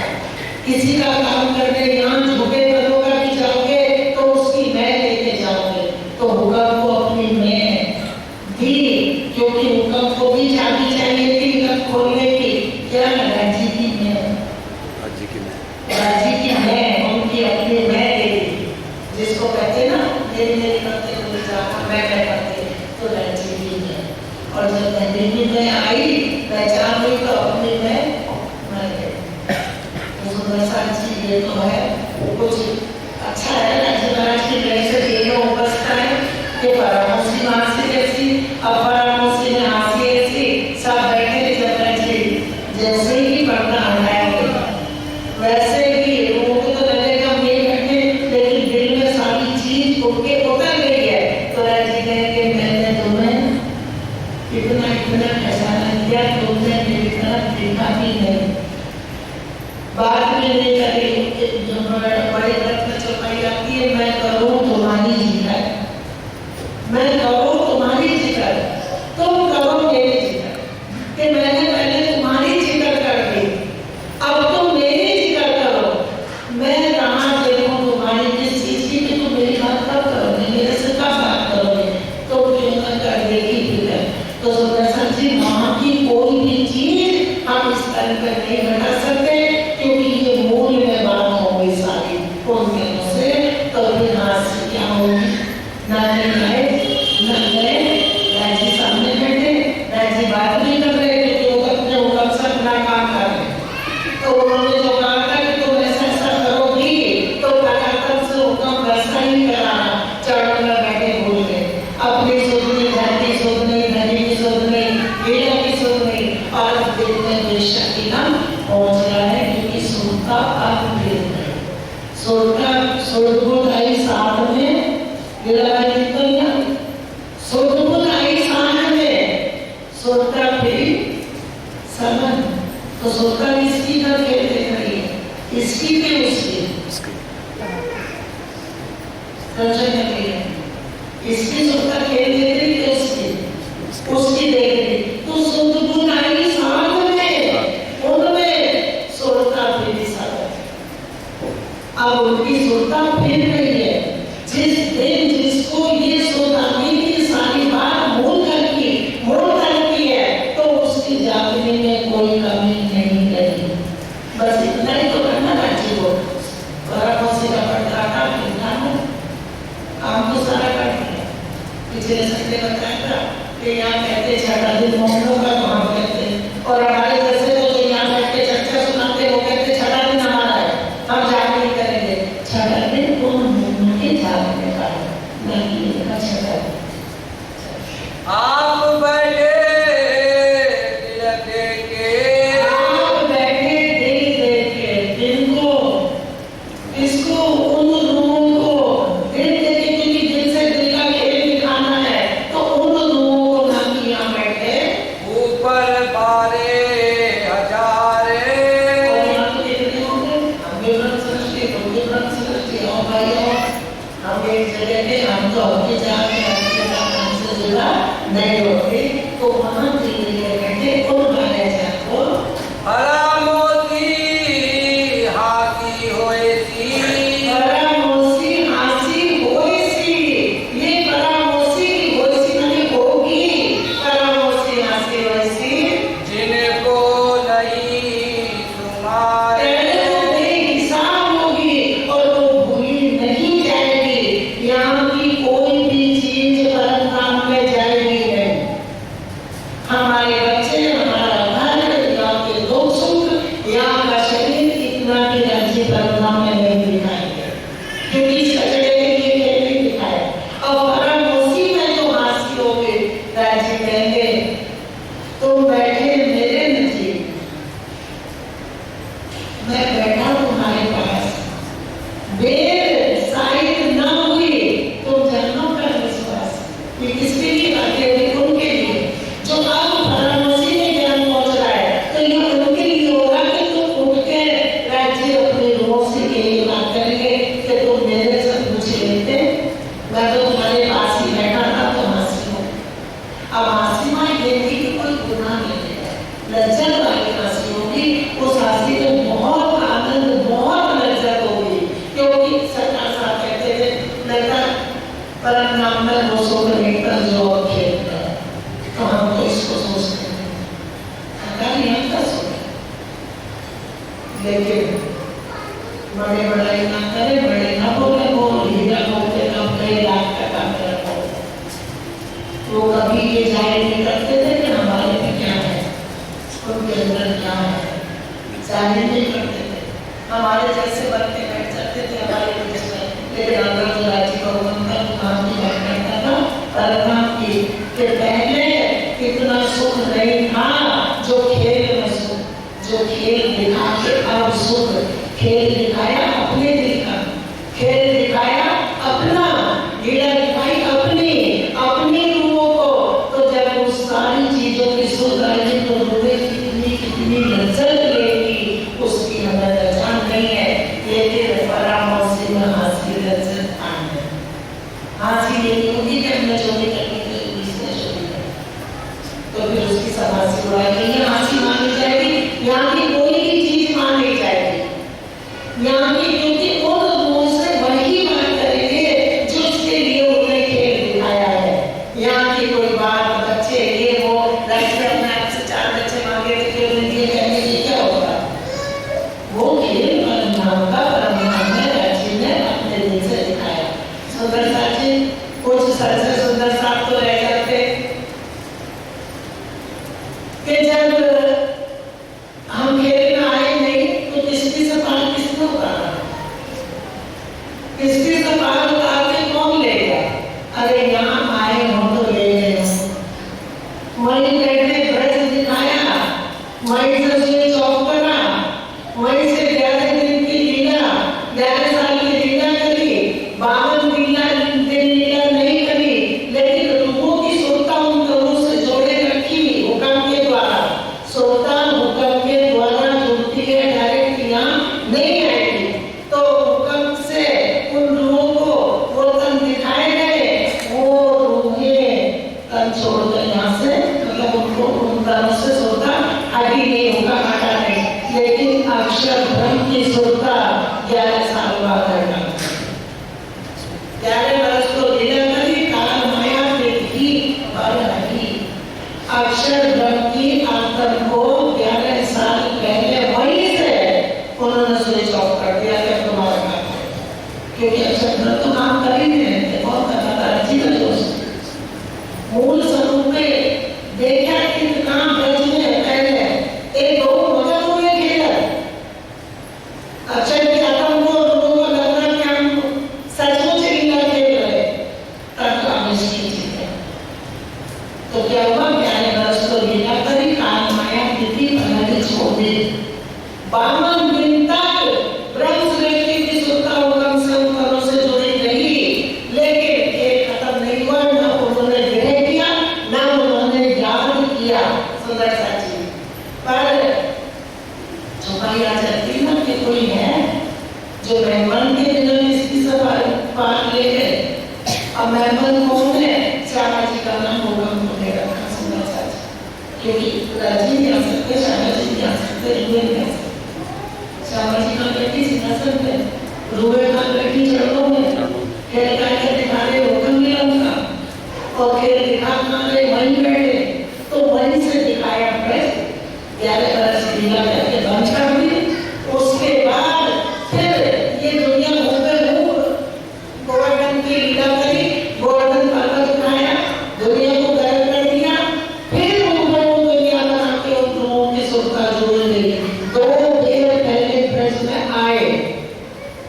Speaker 1: किसी का काम करने यहाँ झुके पदों का भी जाओगे तो उसकी मैं लेके जाओगे, तो हुक्म को अपनी मैं दी, क्योंकि हुक्म को भी चाबी चाहिए थी कब खोलने की। क्या राज्य की मैं, राज्य की मैं, उनकी अपनी मैं देती, जिसको कहते ना मेरी करते हुए जाना मैं करते, तो राज्य की मैं। और जब मेरी मैं आई, पहचान हुई, तो अपनी मैं मर गई। तो सुंदरता जी ये तो है कुछ अच्छा है राज्य महाराज की तरह से उनके उतर गई है तो राजी कहेंगे मैंने तुम्हें इतना इतना खजाना दिया, तुमने मेरी तरफ देखा भी नहीं, बात भी नहीं करी। जो बड़े व्रत में चौपाई आती है, मैं करूँ तुम्हारी जिक्र, मैं करूँ तुम्हारी जिक्र, तुम करो मेरी जिक्र, कि मैंने पहले तुम्हारी जिक्र कर दी, अब तुम मेरी जिक्र करो। मैं कहाँ देखूं तुम्हारी किस चीज की, कि तुम मेरी बात कब करोगे, मेरे से कब बात करोगे, तो क्यों न कर देगी फिक्र। तो सुदर्शन जी वहाँ की कोई भी चीज हम इस तरह पर नहीं हटा सकते, क्योंकि ये मूल में बात होगी सारी उनके मुँह से। तो फिर हाथ से क्या होगी, ना गए ना गए, राजी सामने बैठे, राजी बात नहीं कर रहे, क्योंकि वो अपने हुक्म से अपना काम कर रहे। तो उन्होंने जो कहा था कि तुम ऐसा ऐसा करोगी, तो लगातार से हुक्म वैसा ही कराना, चरणों में बैठे भूल गए, अपनी सोचनी, घर की सोचनी, धनी की सोचनी, हीरा की सोचनी, और दिल में बेशक की नाम पहुंच रहा है, क्योंकि सुर का अर्थ भेद है। सुरबुद आई साथ में गिरा कितना, सुरबुद आई साथ में, सुर का फिर समन, तो सुर का इसकी का खेल देख रही है, इसकी के उसकी दर्शन कर रही है, इसकी सुर का खेल देख रही है, उसकी देख रही। तो सुरबुद आई साथ में, उनमें सुरता फिर साथ, अब उनकी सुरता फिर रही है। जिस दिन जिसको ये सुरतानी की सारी बात मूल करती है, तो उसकी जागने में कोई कमी नहीं रही। बस इतना ही तो करना राजी को, बराबर का पटरा का काम तो सारा कर दिया। पिछले संडे बताया था कि यहाँ कहते छठा दिन मोहनों का काम कहते, और हमारे जैसे तो यहाँ बैठ के चर्चा सुनाते, वो कहते छठा दिन हमारा है, हम जागरण करेंगे। छठा दिन कौन मोहनों के जागने का है, नहीं का छठा दिन।
Speaker 5: आप बैठे दिल देके,
Speaker 1: आप बैठे दिल देके, दिन को इसको उन लोगों को दिल देके, क्योंकि दिल से दिल का खेल दिखाना है, तो उन लोगों को ना कि यहाँ बैठे
Speaker 5: ऊपर बारे हजारे,
Speaker 1: और यहाँ तो देखते होंगे हम भी व्रत सृष्टि, तुम भी व्रत सृष्टि, और भाई और हम एक जगह के, हम तो हमके जाके हमसे जुड़ा नहीं होते, तो वहाँ दिल देके बैठे उन वाले जाको
Speaker 5: हरा मोती हाथी होए सी,
Speaker 1: परामोसी हासी होइसी, ये परामोसी की होइसी नहीं होगी, परामोसी हासी होइसी,
Speaker 5: जिनको नहीं सुनाए,
Speaker 1: तेरे हिसाब होगी और वो भूली नहीं जाएगी। यहाँ की कोई भी चीज परम धाम में जाएगी नहीं। हमारे बच्चे, हमारा घर, यहाँ के दुख सुख, यहाँ का शरीर इतना भी राजी परम धाम में नहीं दिखाएंगे, क्योंकि इस कचरे के लिए खेल नहीं दिखाए। और परामोसी में जो हासी होगे, राजी कहेंगे तुम बैठे मेरे नजीक, मैं बैठा तुम्हारे पास, बेर साहित न हुई तुम जन्मों का विश्वास। ये किसके लिए बातें हुई, उनके लिए जो अब परामर्शी में ज्ञान पहुंच रहा है, तो ये उनके लिए होगा कि तुम उनके राज्य अपने रोसी के लिए बात करेंगे कि तुम मेरे से पूछ लेते, मैं तो तुम्हारे पास ही बैठा था, तो हासी हो। अब हासी माँ देखी कि कोई गुनाह नहीं है, लज्जत वाली हासी होगी, उस हासी में बहुत आनंद, बहुत लज्जत होगी, क्योंकि सरकार साहब कहते थे लड़का परम नाम में वो सो लेकर जो खेलता है, तो हम तो इसको सोचते हैं सरकार यहाँ का सो, लेकिन बड़े बड़ाई ना करे, बड़े ना बोले, वो हीरा बोलते ना कई लाख टका मेरा बोलते, वो कभी ये जाहिर नहीं करते थे कि हमारे में क्या है, उनके अंदर क्या है, जाहिर नहीं करते थे। हमारे जैसे बनते बैठ जाते थे हमारे देश में, लेकिन अंदर जो राज्य का उनका काम की बात करता था, परमात्मा की कि पहले इतना सुख नहीं था जो खेल में सुख, जो खेल दिखा के अब सुख, खेल दिखाया अपने हाँसी ये नहीं होगी कि हमने चोरी करनी थी इसने चोरी कर, तो फिर उसकी समाज से बुराई नहीं है, हाँसी मानी जाएगी। यहाँ की कोई भी चीज मान ली जाएगी यहाँ की, क्योंकि उन लोगों से वही बात करेंगे जो उसके लिए उन्होंने खेल दिखाया है। यहाँ की कोई बात बच्चे ये वो राष्ट्र अपने आप से 4 बच्चे मांगे थे कि उन्हें दिए कहने की क्या होगा, वो खेल परम का परम ने राज्य ने अपने दिल से दिखाया। सुंदर साथी कुछ सबसे सुंदर साथ तो रह जाते कि जब हम खेल में आए नहीं तो किसकी से पार किसने उतारा, किसकी से पार उतार के कौन ले गया? अरे यहाँ आए हम तो ले गए, वहीं बैठे ब्रज दिखाया, वहीं से स्विच ऑफ करा, वहीं से 11 दिन की लीला 11 साल की लीला करी, 52 दिन लीला नहीं करी, लेकिन लोगों की सुरता उन दोनों से जोड़े रखी हुक्म के द्वारा। सुरता हुक्म के द्वारा जुड़ती है, डायरेक्ट यहाँ नहीं आएगी। तो हुक्म से उन लोगों को वो तन दिखाए गए, वो रूहें तन छोड़कर यहाँ से, मतलब उनको उन तनों से सुरता हटी नहीं, हुक्म हटा नहीं, लेकिन अक्षर ब्रह्म की सुरता 11 साल बाद हटा। 11 वर्ष को लीला करी, काल माया देखी पर हटी। अक्षर ब्रह्म की आत्म को 11 साल पहले वहीं से उन्होंने स्विच ऑफ कर दिया कि तुम्हारा काम है, क्योंकि अक्षर ब्रह्म तो काम कर ही नहीं रहे थे, बहुत करना था जीवन दोस्त। मूल स्वरूप में देखा कि काम ब्रज में पहले एक दो वचन हुए खेला, अक्षर की आत्म को लोगों को लग रहा कि हम सचमुच लीला खेल रहे, तब काम इसकी चीज है। तो क्या हुआ, 11 वर्ष को लीला करी, काल माया तिथि बनाने छोड़ दी। 52 दिन तक ब्रह्म सृष्टि की सुरता हुक्म से उन तनों से जुड़ी रही, लेकिन ये खत्म नहीं हुआ, न उन्होंने ग्रह किया न उन्होंने याद किया। सुंदर साची पर छुपाई आ जाती ना कि कोई है जो मेहमान के दिनों में इसकी सफाई पार ले गए। अब मेहमान कौन है? श्यामा जी का नाम होगा उनको दे रखा। सुंदर साची क्योंकि राजी नहीं आ सकते, श्यामा जी नहीं आ सकते, रुए नहीं आ सकते। श्यामा जी का बैठी सिंहासन पे, रुए का बैठी चरणों में, खेल करके दिखा रहे हुक्म मिला उनका, और खेल दिखा रहे वहीं बैठे, तो वहीं से दिखाया ब्रज 11 वर्ष लीला करके बंद कर दी। उसके बाद फिर ये दुनिया होकर गोवर्धन की लीला करी, गोवर्धन पर्वत उठाया, दुनिया को गर्म कर दिया, फिर उन्होंने दुनिया बना के उन लोगों की सुरता जोड़ ली। 2 बेर पहले ब्रज में आए,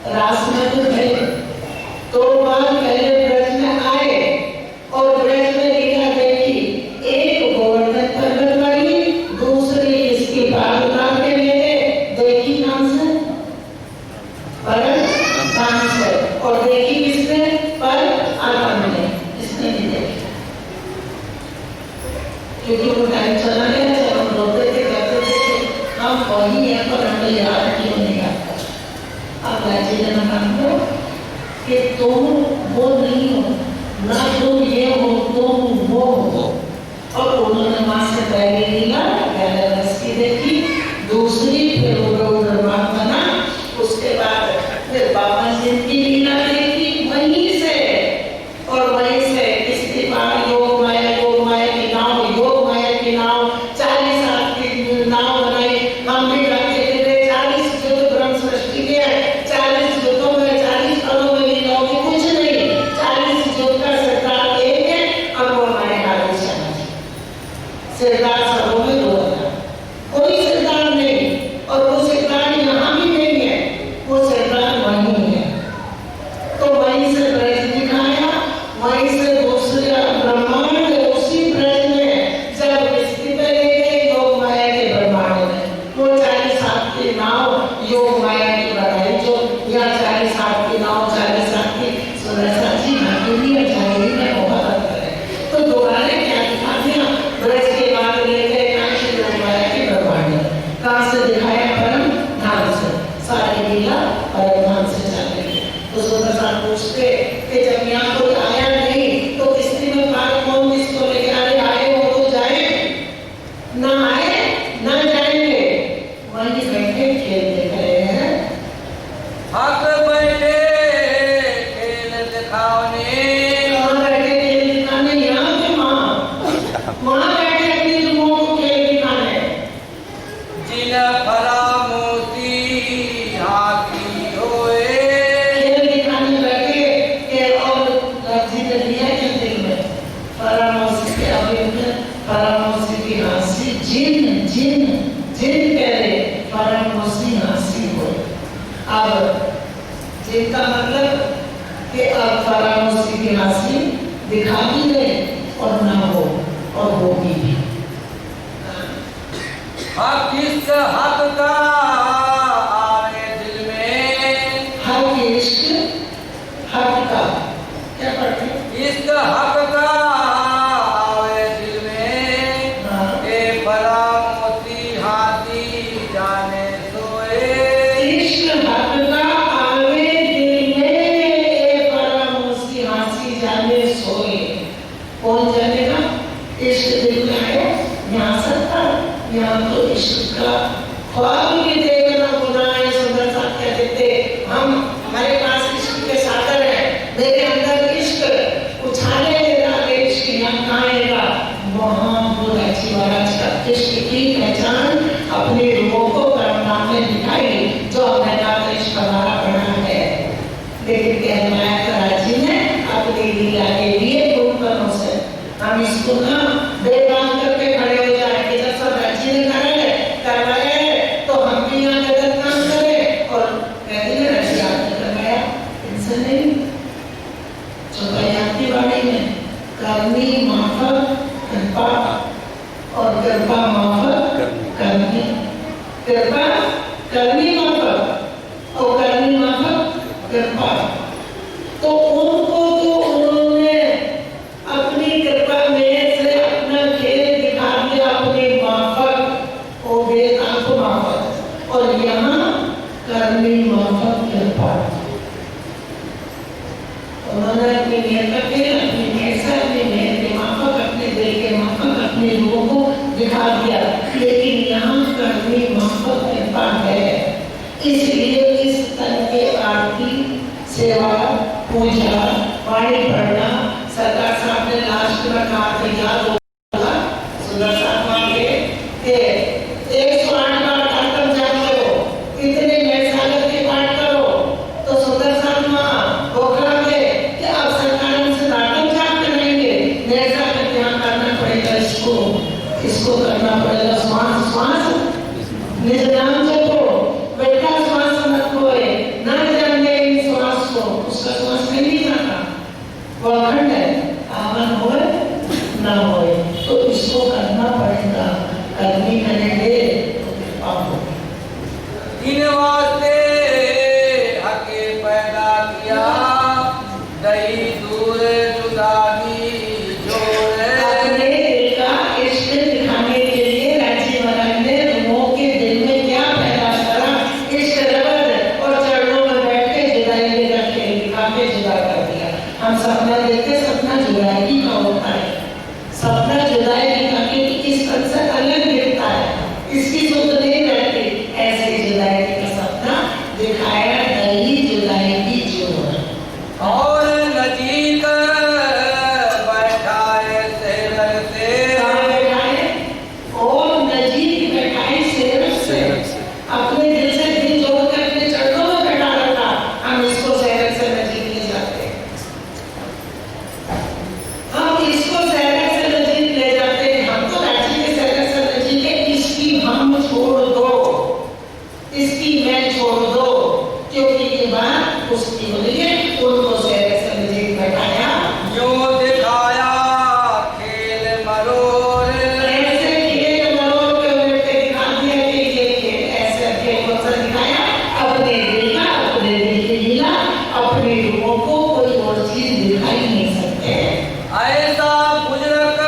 Speaker 1: रास में तो थे, 2 बार पहले ब्रज में आए और ब्रज में लीला देखी। एक गोवर्धन पर्वत वाली, दूसरी इसकी बाल उतार के ले गए, देखी कहाँ से? परम धाम से। और देखी किसने? पर आत्मा ने, इसने नहीं देखी, क्योंकि वो टाइम चला गया। जब हम रोते थे कहते थे कि हम वही है पर हमें याद क्यों नहीं आता। अब राजी ने कहा कि तुम वो नहीं हो, ना तुम ये हो, तुम वो हो। और उन्होंने माँ से पहले लीला 11 वर्ष की देखी, दूसरी फिर उधर बना, उसके बाद फिर 52 दिन की लीला देखी वहीं से, और वहीं से किसकी बात, योग माया की नाव, योग माया की नाव 40 साल की नाव बनाई। हम भी करते थे 40 युद्ध ब्रह्म सृष्टि के, 40 युद्धों में 40 फलों में लीलाओं की कुछ नहीं, 40 युद्ध का सरदार एक है और वो हमारे काले श्यामा जी। सरदार सबों में 2
Speaker 5: हक का आवे दिल में,
Speaker 1: हक इश्क, हक का क्या पढ़ते हैं?
Speaker 5: इश्क हक का आवे दिल में,
Speaker 1: हाँ।
Speaker 5: ए भला मोती हाथी जाने सोए।
Speaker 1: इश्क हक का आवे दिल में, ए परामोसी हासी जाने सोए। कौन जानेगा? इश्क दिल में है, यहाँ सकता, यहाँ तो इश्क का ख्वाब भी देखना गुनाह है। सुंदर साहब कहते थे, हम हमारे पास इश्क के सागर है, मेरे अंदर इश्क उछाले डाले, इश्क यहाँ खाएगा वहाँ वो राजी महाराज का इश्क की पहचान अपने रूपों को कर्मनाम में दिखाई, जो हमने कहा इश्क हमारा बना है। लेकिन कहलाया राजी ने अपनी लीला के लिए गुणपनों से हम इसको ना बेबान करके खड़े हो जाएंगे। जब सब राजी ने करवाया है तो हम भी यहाँ गलत काम करें और कहते हैं राजी आपने करवाया, इनसे नहीं। चौपाई वाणी में करनी माफक कृपा और कृपा माफक करनी, कृपा करनी माफक और करनी माफक कृपा। तो उनको तो उन्होंने अपनी कृपा में से अपना खेल दिखा दिया, अपनी माफक और वेदांत माफक, और यहाँ करनी माफक कृपा। उन्होंने अपनी नियत का खेल, अपनी कैसा, अपनी नियत के माफक, अपने दिल के माफक अपने लोगों को दिखा दिया। लेकिन यहाँ करनी माफक कृपा है, इसलिए इस तन के आरती सेवा पूजा वाणी पढ़ना। सरकार साहब ने लास्ट में कहा था, याद होगा सुंदर साहब मांगे कि 108 बार कीर्तन जाप करो, इतने नैसागत के पाठ करो। तो सुंदर साहब माँ बोखला के कि अब सरकार हमसे कीर्तन जाप कराएंगे, नैसागत यहाँ करना पड़ेगा, इसको करना पड़ेगा। श्वास श्वास निज नाम जपो, बेटा श्वास मत खोए, ना जाने इन श्वास को, उसका श्वास नहीं जाता, वो अखंड है, आवन होए ना होए, तो इसको करना पड़ेगा। करनी करेंगे तो कृपा होगी।
Speaker 5: इन वास्ते हके पैदा किया, दही दूर जुदागी जोड़े।
Speaker 1: अपने दिल का इश्क दिखाने के लिए राजी महाराज ने रूहों के दिल में क्या पैदा करा? इश्क रबड़ और चरणों में बैठ के जुदाई का खेल दिखा के जुदा कर दिया। हम सपना देखते, सपना जुदाई का होता है, सपना जुदाई का, क्योंकि इस पल से अलग दिखता है, इसकी सुध नहीं रहती, ऐसे जुदाई का सपना दिखाया, दही जुदाई की जोड़।
Speaker 5: और नजीक बैठाए सेवक से,
Speaker 1: कहाँ बैठाए? और नजीक बैठाए सेवक से, अपने दिल से दिल जोड़ कर अपने चरणों में बैठा रखा। हम इसको सेवक से नजीक ले जाते हैं, हम इसको सेवक से नजीक ले जाते हैं। हम तो राजी के सेवक से नजीक है, इसकी हम छोड़ दो, इसकी मैं छोड़ दो, क्योंकि ये बात उसकी हो रही है। उनको सेवक से नजीक बैठाया,
Speaker 5: जो दिखाया खेल मरोर।
Speaker 1: ऐसे खेल मरोड़ के उलटे दिखा दिया कि ये खेल, ऐसे खेल कौन सा दिखाया? अपने दिल का, अपने दिल की लीला, अपने रूपों को कोई और चीज दिखाई नहीं सकते।
Speaker 5: ऐसा बुजुर्ग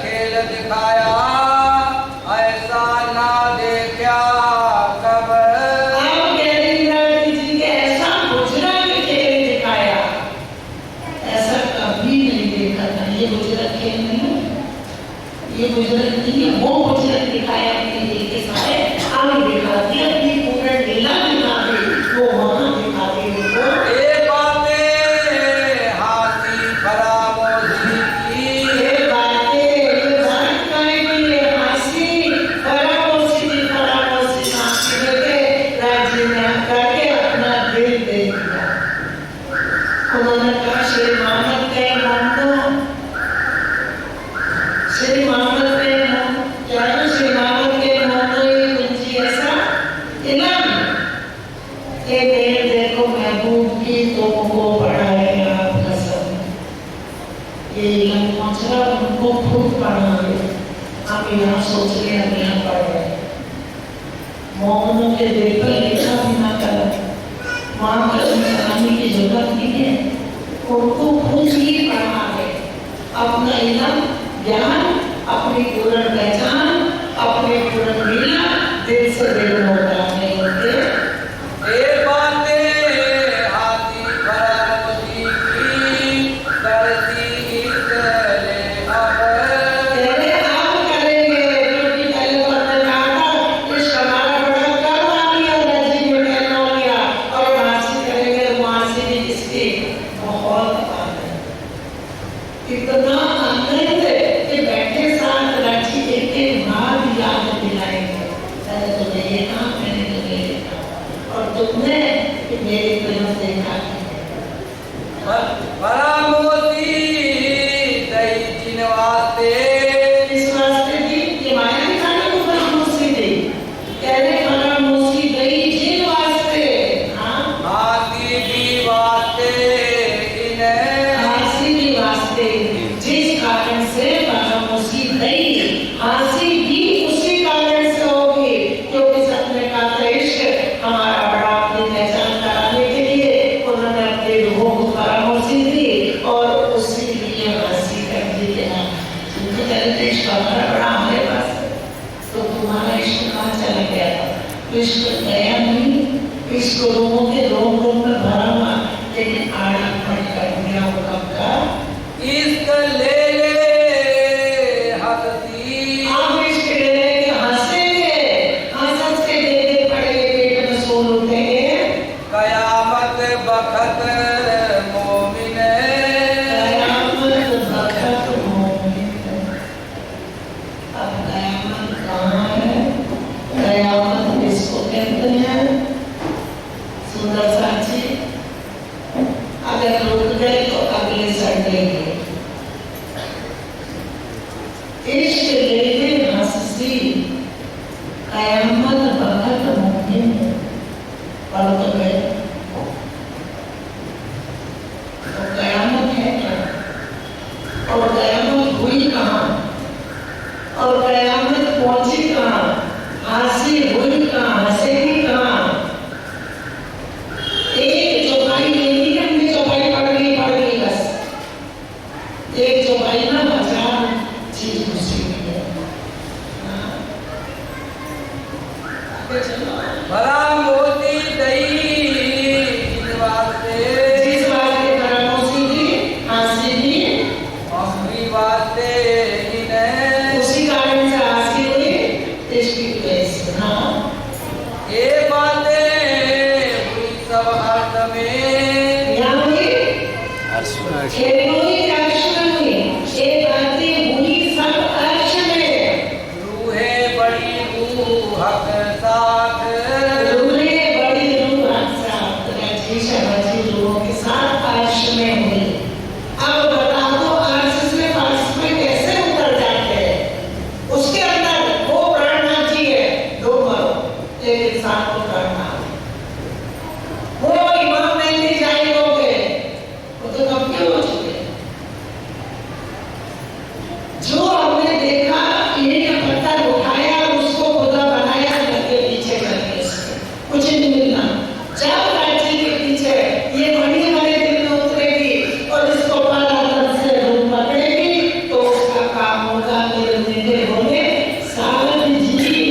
Speaker 5: खेल दिखाया, ऐसा ना देखा कब।
Speaker 1: आप कह रही हैं जी के ऐसा बुजुर्ग खेल दिखाया, ऐसा कभी नहीं देखा था। ये बुजुर्ग खेल नहीं है, ये बुजुर्ग नहीं है, वो बुजुर्ग दिखाया अपने दिल के सारे आम दिखा दी, अपनी पूर्ण लीला दिखा दी, वो वहां दिखा दी उनको।
Speaker 5: ए बातें हाथी फरामोशी की,
Speaker 1: ये बात काहे की है? हासी फरामोशी की, फरामोशी हासी देके राजी ने करके अपना दिल दे दिया। उन्होंने कहा श्री मोहम्मद के मोहम्मद, श्री मोहम्मद के मोहम्मद, क्या है श्री मोहम्मद के मोहम्मद, ये कुंजी ऐसा इलम, ये देर देखो महबूब की तुमको पढ़ाए आप कसम, ये इलम पहुंच रहा उनको खुद पढ़ा दे। हम यहाँ सोच रहे हैं, हम यहाँ पढ़ रहे हैं, मोहनों के दिल पर लिखा भी ना कर, माँ कसम कराने की जरूरत नहीं है, उनको खुद ही पढ़ा है। अपना इल्म ज्ञान, अपनी पूर्ण पहचान, अपने पूर्ण लीला दिल से दिल में उतारने होते।
Speaker 5: ये बातें हाथी फरामोशी की करती चले अब।
Speaker 1: कहते आप करेंगे, क्योंकि पहले तो हमने कहा था इस हमारा बड़ा करवा लिया, रजी में कहना लिया, और मासी करेंगे, मासी भी किसकी बहुत आनंद, इतना आनंद कि बैठे साथ रांची एक एक बार याद दिलाएंगे, मैंने तुम्हें ये कहा, मैंने तुम्हें ये कहा, और तुमने कि मेरी तरफ देखा
Speaker 5: फरामोशी दई जिन वास्ते।
Speaker 1: इस वास्ते दी ये माया दिखाने को फरामोशी दी, कह रहे फरामोशी दई जिन वास्ते, हाँ
Speaker 5: हाथी भी वास्ते इन्हें।
Speaker 1: हासी भी वास्ते, जिस कारण से फरामोशी दई, हासी भी उसी कारण से होगी, क्योंकि सपने का इश्क हमारा बड़ा अपनी पहचान कराने के लिए उन्होंने अपने रूहों को फरामोशी दी, और उसी लिए हंसी कर दी कि हाँ तुमको कहते इश्क हमारा बड़ा हमारे पास है, तो तुम्हारा इश्क कहाँ चला गया था? इश्क गया नहीं, इश्क रोमों के रोम रोम में भरा हुआ, लेकिन आड़ा फट कर दिया वो कब का?
Speaker 5: इश्क ले ले हंसती।
Speaker 1: आप इश्क ले लेके हंसेंगे, हंस के दे पड़ेंगे, पेट में सोल उठेंगे,
Speaker 5: कयामत बखत मोमिन।
Speaker 1: कयामत बखत मोमिन। अब कयामत कहाँ है? कयामत किसको कहते हैं? सुंदर साची, अगर रुक गए तो अगले संडे के इश्क लेके हंसी, कयामत बखत मोमिन। पढ़ तो गए, तो कयामत है क्या? और कयामत हुई कहाँ? और कयामत पहुंची कहाँ? हंसी हुई कहाँ? हंसेगी कहाँ? एक चौपाई लेनी है, हमने चौपाई पढ़ ली बस। एक चौपाई में 1000 चीज घुसी हुई है। हाँ। आगे चलो।
Speaker 5: फरामोशी दई जिन वास्ते।
Speaker 1: जिस वास्ते फरामोशी दी, हंसी दी,
Speaker 5: हंसी वास्ते इन्हें।
Speaker 1: उसी कारण से हंसी हुई, इश्क की वजह से। हाँ।
Speaker 5: ये बातें हुई सब अर्थ में।
Speaker 1: यहाँ हुई,
Speaker 2: अर्श
Speaker 1: खेल हुई, अर्श में हुई, ये बातें हुई सब अर्श में।
Speaker 5: रूहे बड़ी रूह हक साथ।
Speaker 1: रूहे बड़ी रूह हक साथ, रजी शबजी रूहों के साथ अर्श में हुई। अब बता दो अर्श से फर्श में कैसे उतर जाते हैं? उसके अंदर वो प्राणनाथ जी है, दो मरो एक इंसान को करना, वो इमाम नहीं जाएंगे, वो तो कब के हो चुके हैं। जो हमने देखा इन्हीं का पत्थर उठाया, उसको खुदा बनाया, घर के पीछे करके इसको कुछ नहीं मिलना। जब राज्य के पीछे ये बड़ी हमारे दिल में उतरेगी और इसको पराक्रम से रूप पकड़ेगी, तो उसका काम होगा मेरे मीठे बोले साथ जी,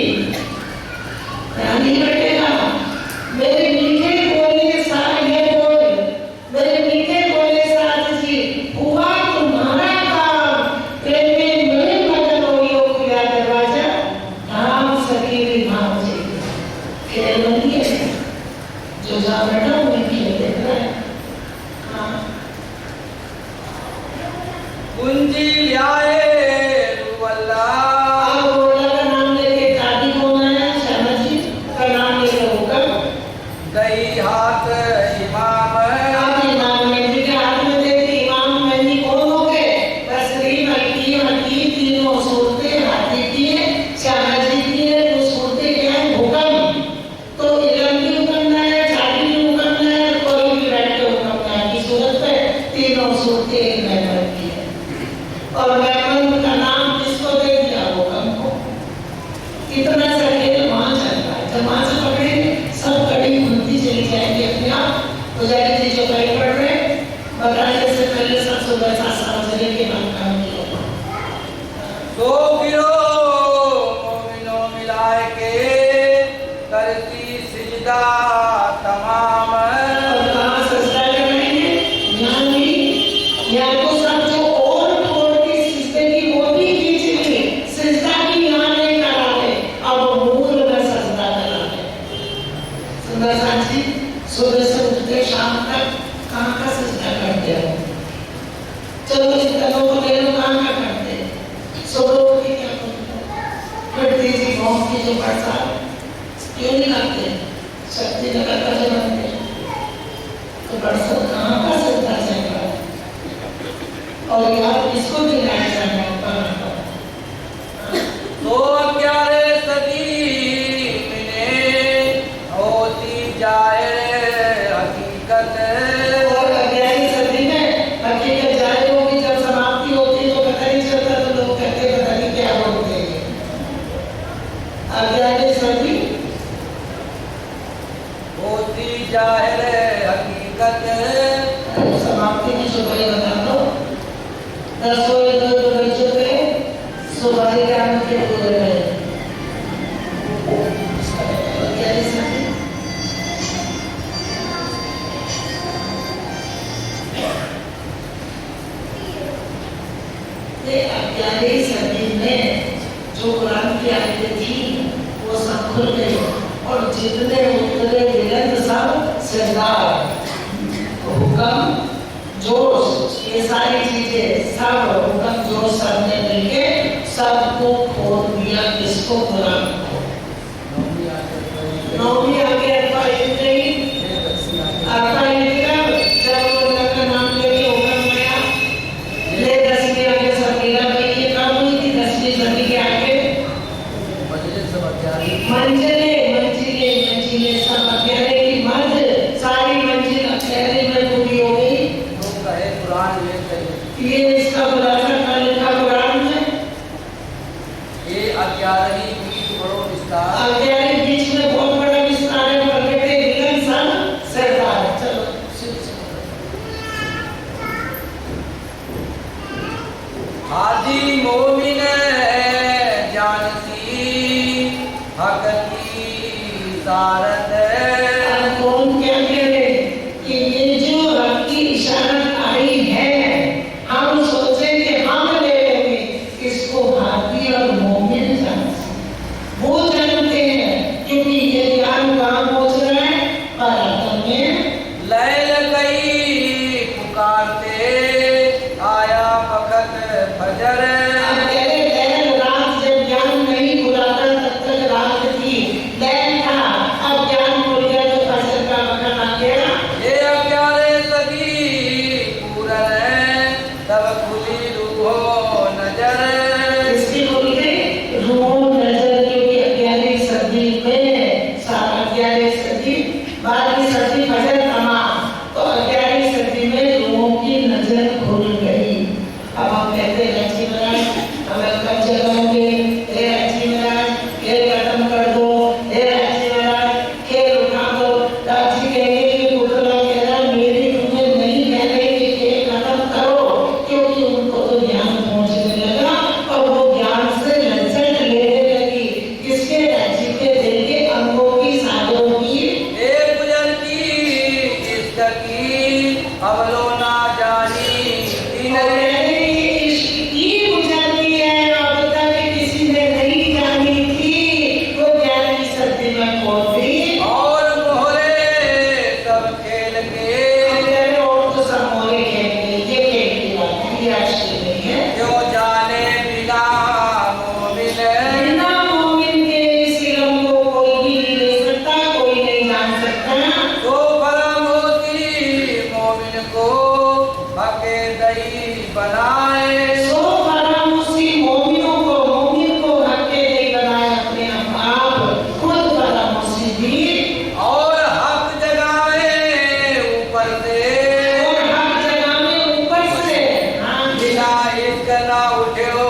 Speaker 1: नहीं बटेगा मेरे मीठे बोले साथ, ये बोल मेरे मीठे बोले साथ जी, हुआ तुम्हारा काम, प्रेम में मेरे मदन हो योग खुला दरवाजा, धाम सकीरी धाम जी। खेल नहीं है, जो जा बैठा हुए खेल देख रहा है। हाँ।
Speaker 5: कुंजी लियाए रूवल्ला।
Speaker 1: आप बोला का नाम लेके दादी कौन है? शर्मा जी का नाम लेके होकर
Speaker 5: दई हाथ इमाम।
Speaker 1: आप इमाम मेहंदी के हाथ में देती, इमाम मेहंदी कौन हो गए? तस्लीम हल्की हल्की तीनों सूरतें हाथी की है, श्यामा जी की है। वो सूरतें क्या है? हुक्म। तो इलम भी हुक्म है, चाबी भी हुक्म है, कोई भी बैठ के हुक्म है की सूरत पे तीनों सूरतें एक महमद की है। और महमद का नाम किसको दे दिया? हुक्म को। इतना सा खेल वहां चल रहा है, जब वहां या तो सब जो और छोड़ के सिजदे की वो भी खींच ली, सिजदा भी यहाँ नहीं करा ले, अब मूल में सजदा करा ले। सुंदर साथी, सुबह से उठते शाम तक कहाँ का सिजदा करते हो? चलो इस तरह को ले लो, कहाँ का करते? सुबह उठ के क्या करते? करते जी गाँव की जो बरसात क्यों नहीं करते? शक्ति नगर का जो बनते तो बरसात कहाँ का सिजदा जाएगा? और यार इसको भी नहीं जाना
Speaker 5: तो 11 सदी में होती जाए हकीकत।
Speaker 1: और 11वीं सदी में हकीकत जाहिर होगी, जब समाप्ति होती तो पता नहीं चलता, तो लोग कहते पता नहीं क्या बोलते हैं। 11वीं सदी
Speaker 5: होती जाए हकीकत।
Speaker 1: समाप्ति की सुबह बता दो, 10 बज चुके, सुबह के आने के पूरे में 11वीं सदी ये 11वीं सदी में जो कुरान की आयतें थी वो सब खुल गई, और जितने उतरे बुलंद सब सरदार, हुक्म जोश, ये सारी चीजें सब हुक्म जोश सबने मिलके सबको खोल दिया। किसको? कुरान को। नौवीं आगे अल्फा इतनी अल्फा इतना जब लोगों का नाम लेके हुक्म आया, ले 10वीं आगे समीरा भाई ये काम हुई थी। 10वीं सदी के आगे मंजिले सब 11 की मर्द सारी मंजिल 11 में पूरी हो गई।
Speaker 5: लोग कहे कुरान
Speaker 1: ये इसका खुलासा कर लिखा कुरान में।
Speaker 5: ये 11वीं बीच बड़ो विस्तार।
Speaker 1: 11वीं बीच में बहुत बड़ा विस्तार है, प्रगटे विलन सन सरदार। चलो
Speaker 5: हाजी मोमिन जानती हक की सारत।
Speaker 1: कौन क्या कह रहे कि ये जो हक की इशारत आई है, हम सोचे कि हम ले लेंगे, इसको हाथी और मोमिन जानते, वो जानते हैं, क्योंकि ये ज्ञान कहाँ पहुंच रहा है? पराक्रम में।
Speaker 5: लैल कई पुकारते आया वक्त फजर।
Speaker 1: अब कहते लैल रात जब ज्ञान नहीं बुलाता तब तक रात थी, लैल था, अब ज्ञान खुल गया तो फजर का वक्त आ गया।
Speaker 5: ये 11 सदी पूरन तब खुली रूहो नजर।
Speaker 1: इसकी खुल गई रूह नजर, क्योंकि 11वीं सदी में 11वीं सदी 12वीं सदी फजर तमाम, तो 11वीं सदी में रूहों की नजर खुल गई। अब हम कहते हैं अच्छी महाराज हमें कब जगाओगे? हे अच्छी महाराज खेल खत्म कर दो, हे अच्छी महाराज खेल उठा दो। अच्छी कहेंगे कि पुतला कह रहा मेरी तुम्हें नहीं कह रही कि खेल खत्म करो, क्योंकि उनको तो ज्ञान पहुंचने लगा और वो ज्ञान से लज्जत लेने लगी। किसके? अच्छी के दिल के अंगों की, साधों की।
Speaker 5: एक गुजर की इसकी अवलो ना जानी
Speaker 1: और कहते हैं ये इश्क की गुजरती है, अब तक किसी ने नहीं जानी थी। वो 11वीं सदी में पहुंची
Speaker 5: और मोहरे सब खेल के।
Speaker 1: और तो सब मोरे खेल गए, ये खेल की बात है, ये इश्क नहीं है।
Speaker 5: क्यों जाने बिना मोमिन।
Speaker 1: बिना मोमिन के इस इल्म को कोई भी नहीं ले सकता, कोई नहीं जान सकता।
Speaker 5: तो फरामोशी मोमिन को हके दई बनाए।
Speaker 1: सो फरामोशी मोमिनों को, मोमिन को हक़ नहीं बनाए अपने आप, खुद फरामोशी भी
Speaker 5: और हक जगावे ऊपर से।
Speaker 1: और हर जगह में ऊपर से। हाँ,
Speaker 5: बिना इश्क ना उठो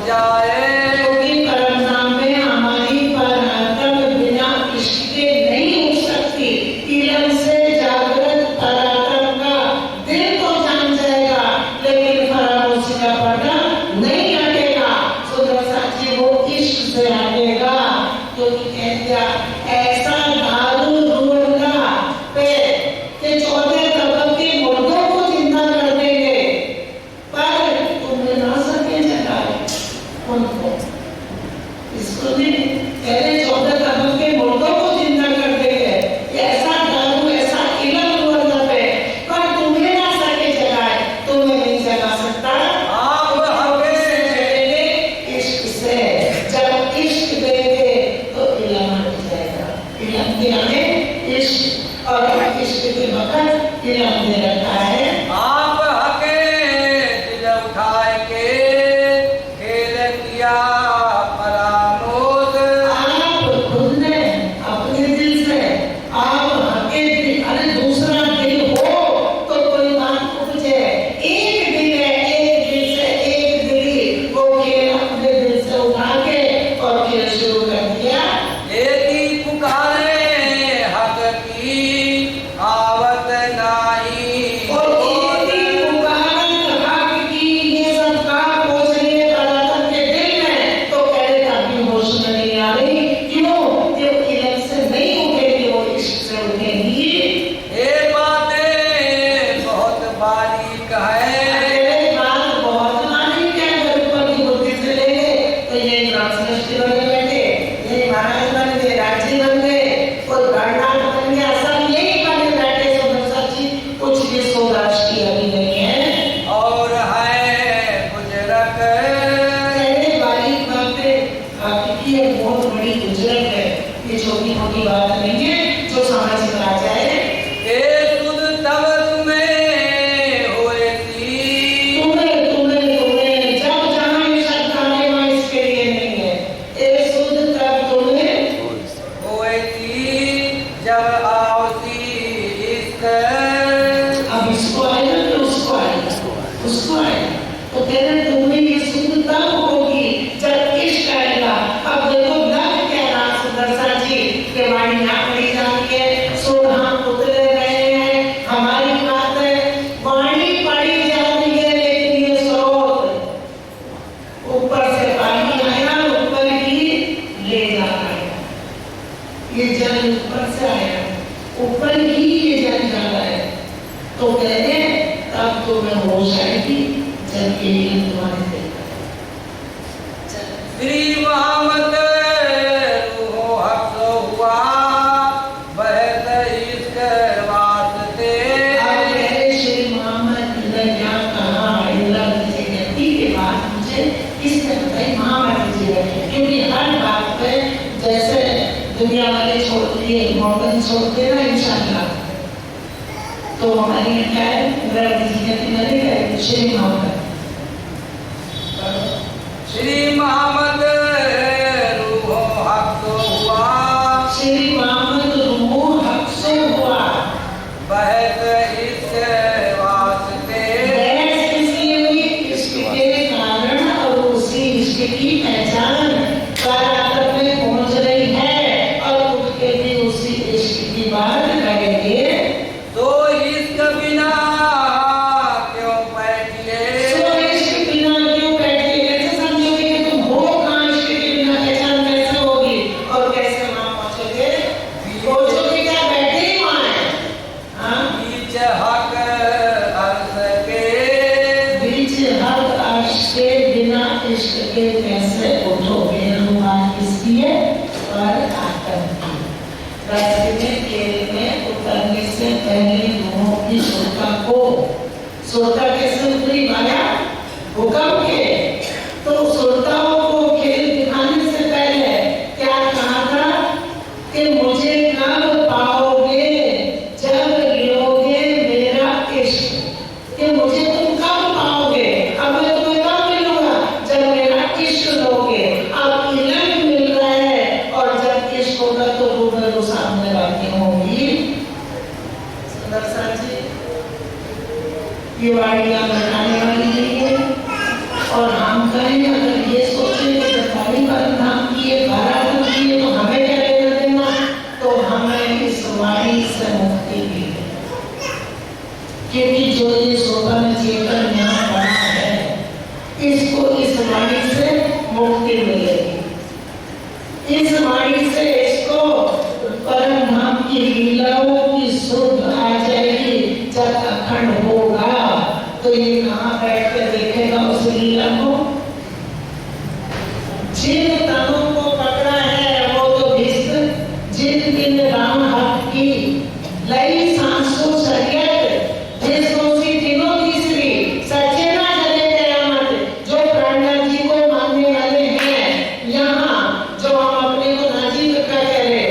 Speaker 5: जाए।
Speaker 1: क्योंकि करम में हमारी पराक्रम बिना इश्क के नहीं उठ सकती। इल्म से जागृत पराक्रम का दिल तो जान जाएगा, लेकिन फरामोशी का उसको आएगा। तो कहते हैं तुम्हें ये सुख तब होगी जब इश्क आएगा। अब देखो लग क्या रहा सुदर्शन जी के वाणी ना पड़ी जाती है, सुर हम उतरे रहे हैं, हमारी बातें वाणी पड़ी जाती है, लेकिन ये स्रोत ऊपर से पानी आया, ऊपर ही ले जाता है। ये जल ऊपर से आया, ऊपर ही ये जल जा रहा है। तो कहते हैं तब तुम्हें होश आएगी जब ये तुम्हारे देखा।
Speaker 5: श्री मोहम्मद रूहो हक हुआ बहत इश्क वास्ते।
Speaker 1: अब कहते श्री मोहम्मद इधर क्या कहा, इधर किसी व्यक्ति के बाद मुझे किसने बताई, मोहम्मद जी ने। क्योंकि हर बात पे जैसे दुनिया वाले छोड़ती है, मॉडर्न छोड़ते ना इंशाल्लाह, तो हमारी यहाँ क्या है, इधर जी कहती मैंने श्री मोहम्मद।
Speaker 5: श्री मोहम्मद रूहो हक हुआ,
Speaker 1: श्री मोहम्मद रूह हक से हुआ,
Speaker 5: बहत इश्क वास्ते।
Speaker 1: बहस इसलिए हुई इश्क के कारण और उसी इश्क की पहचान कारागार में पहुंच रही है, और उठ के भी उसी इश्क की बात करेंगे।
Speaker 5: तो इश्क बिना क्यों बैठिए,
Speaker 1: तो इश्क बिना क्यों बैठे, कैसे समझोगे कि तुम हो कहाँ, इश्क के बिना पहचान कैसे होगी और कैसे वहां पहुंचोगे? सोचोगे क्या बैठे ही वहां है? हाँ,
Speaker 5: बीच हक अर्श के,
Speaker 1: बीच हक अर्श के बिना इश्क के कैसे उठोगे? रुमाल किसकी है? और आतम की। रास्ते में केल में उतरने से पहले दोनों की सुरता कैसे उतरी माया हुक्म के। तो सुरताओं को खेल दिखाने से पहले क्या कहा था कि मुझे कब पाओगे, जब लोगे मेरा इश्क, कि मुझे तुम कब पाओगे, अब मैं तुम्हें कब मिलूंगा, जब मेरा इश्क लोगे। अब इल्म मिल रहा है और जब इश्क होगा तो रूबरू सामने बातें होंगी। सुदर्शन जी ये वाड़ियां बनाने वाली नहीं है, और हम कहें अगर ये सोचे कि सरकारी पर नाम किए, बारात किए, तो हमें क्या लेना देना, तो हमें इस वाणी से मुक्ति भी है। क्योंकि जो ये सोपन चेतन यहाँ पड़ा है, इसको इस वाणी से मुक्ति मिलेगी। इस वाणी से इसको परम धाम की लीलाओं की सुध आ जाएगी। जब अखंड होगा तो ये कहाँ बैठ कर देखेगा उस लीला को? जिन तनों को पकड़ा है वो तो भीष्म, जिन दिन राम हक की लई सांसों शरीयत, भीष्मोसी तीनों तीसरी सच्चे ना जले कयामत। जो प्राणनाथ जी को मानने वाले हैं यहाँ, जो हम अपने को नाजी फिरका कह रहे,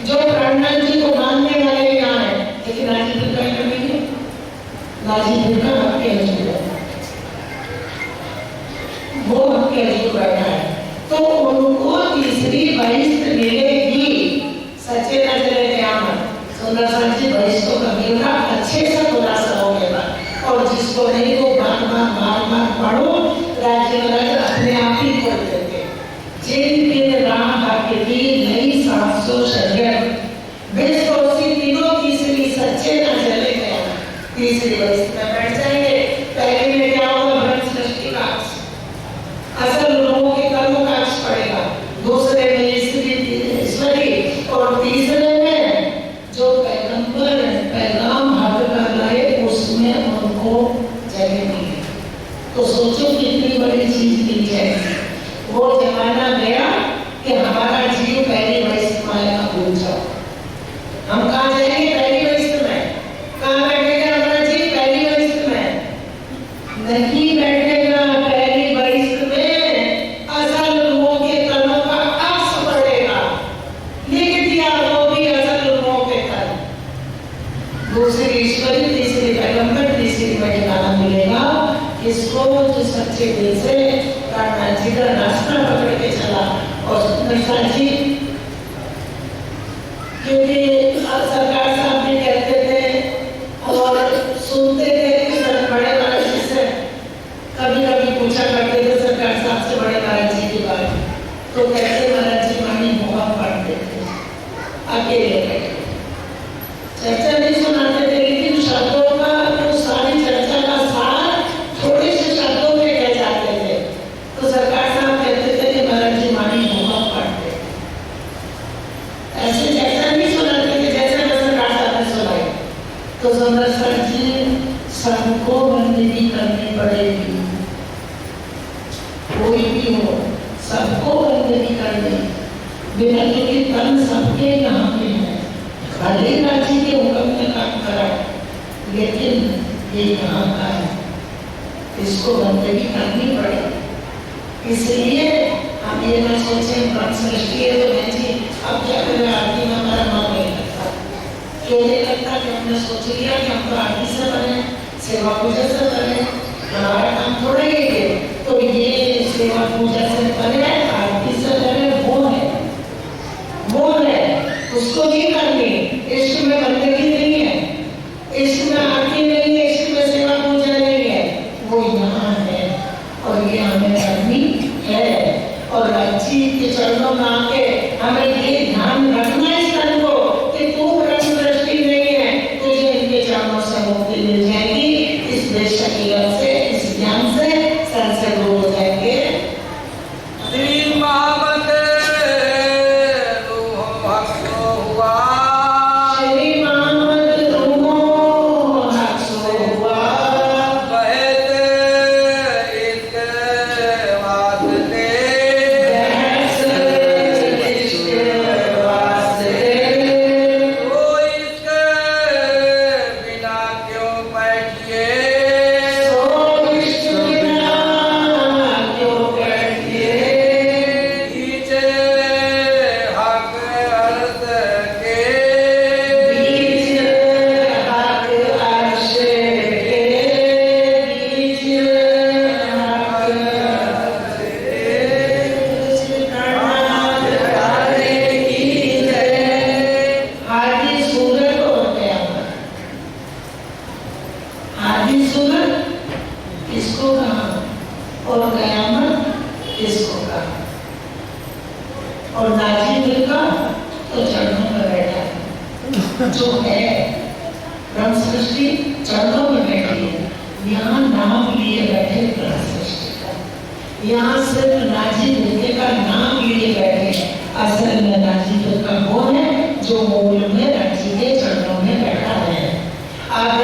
Speaker 1: जो प्राणनाथ जी को मानने वाले यहाँ है, लेकिन नाजी फिरका करेंगे, नाजी फिरका हक के वो हक के बैठा है, तो उनको तीसरी बहिष्ठ मिलेगी। सच्चे न चले कयामत। सुदर्शन जी बहिष्ठ का मिलना अच्छे से खुलासा हो गया, और जिसको नहीं वो बार-बार पढ़ो, राज्य अपने आप ही पढ़ देंगे। जिन दिन राम हक की नई सांसों शरीयत, बेसोसी तीनों तीसरी सच्चे न चले कयामत। तीसरी बहिष्ठ में बैठ जाएंगे। पहले में क्या होगा? भ्रम सृष्टि का असल लोगों के कर्मों का अक्ष पड़ेगा, दूसरे में ईश्वरी, और तीसरे में जो पैगंबर पैगाम हक कर लाए उसमें उनको जगह मिली। तो सोचो कितनी बड़ी चीज मिल जाएगी। वो जमाना गया कि हमारा जीव पहली वयस्क माया का भूल जाओ। हम कहाँ जाएंगे? पहली वयस्क में। कहाँ बैठेगा हमारा जीव? पहली वयस्क में नहीं बैठेगा। पहली वयस्क में असल लोगों के कर्मों का अक्ष पड़ेगा। लिख दिया वो भी असल लोगों के कर्म। दूसरी ईश्वरी, तीसरी पैगंबर, तीसरी में ठिकाना मिलेगा इसको जो सच्चे दिल से प्राणनाथ जी का रास्ता पकड़ के चला। और सुदर्शन जी क्योंकि सरकार साहब भी कहते थे और सुनते थे कि सर बड़े वाले से पूछा करते थे सरकार साहब से बड़े महाराज जी की बात, तो कैसे महाराज जी वाणी बहुत पढ़ते थे अकेले बैठे, चर्चा नहीं सुनाते थे, लेकिन शब्दों का तो सारी चर्चा का सार थोड़े से शब्दों में कह जाते थे। तो सरकार साहब कहते थे कि महाराज जी वाणी बहुत पढ़ते, ऐसे चर्चा नहीं सुनाते थे जैसे सरकार साहब ने सुनाई। तो सर जी सबको बंदगी करनी पड़ेगी, कोई भी हो सबको बंदगी करनी, बिना क्योंकि तन सबके यहाँ पे है, भले राजी के हुक्म में काम करा, लेकिन ये यहाँ का है, इसको बंदगी करनी पड़ेगी। इसलिए हम ये ना सोचे ब्रह्म सृष्टि है तो नहीं जी अब क्या करें, आरती में हमारा मन नहीं लगता, क्यों नहीं लगता कि हमने सोच लिया कि हम तो आरती से बने, सेवा पूजा से बने, हमारा काम थोड़ा ही है। तो ये सेवा पूजा से बने, आरती से बने, वो है उसको नहीं करनी। इश्क में बंदगी नहीं है, इश्क में आरती नहीं है, इश्क में सेवा पूजा नहीं है, वो यहाँ है और ये हमें करनी है। और अच्छी के चरणों में आके हमें ये ध्यान रखना इस तन को कि तू ब्रह्म दृष्टि नहीं है, तुझे इनके चरणों से मुक्ति मिल जाएगी। इस बेशकीलत से, इस ज्ञान से सर से दूर हो जाएंगे।
Speaker 5: श्री महामते
Speaker 1: और नाजी मिलका तो चरणों में बैठा जो है, ब्रह्म सृष्टि चरणों में बैठी है। यहाँ नाम लिए बैठे ब्रह्म सृष्टि का, यहाँ सिर्फ नाजी मिलके का नाम लिए बैठे, असल में नाजी मिलका वो है जो मूल में नाजी के चरणों में बैठा है। अब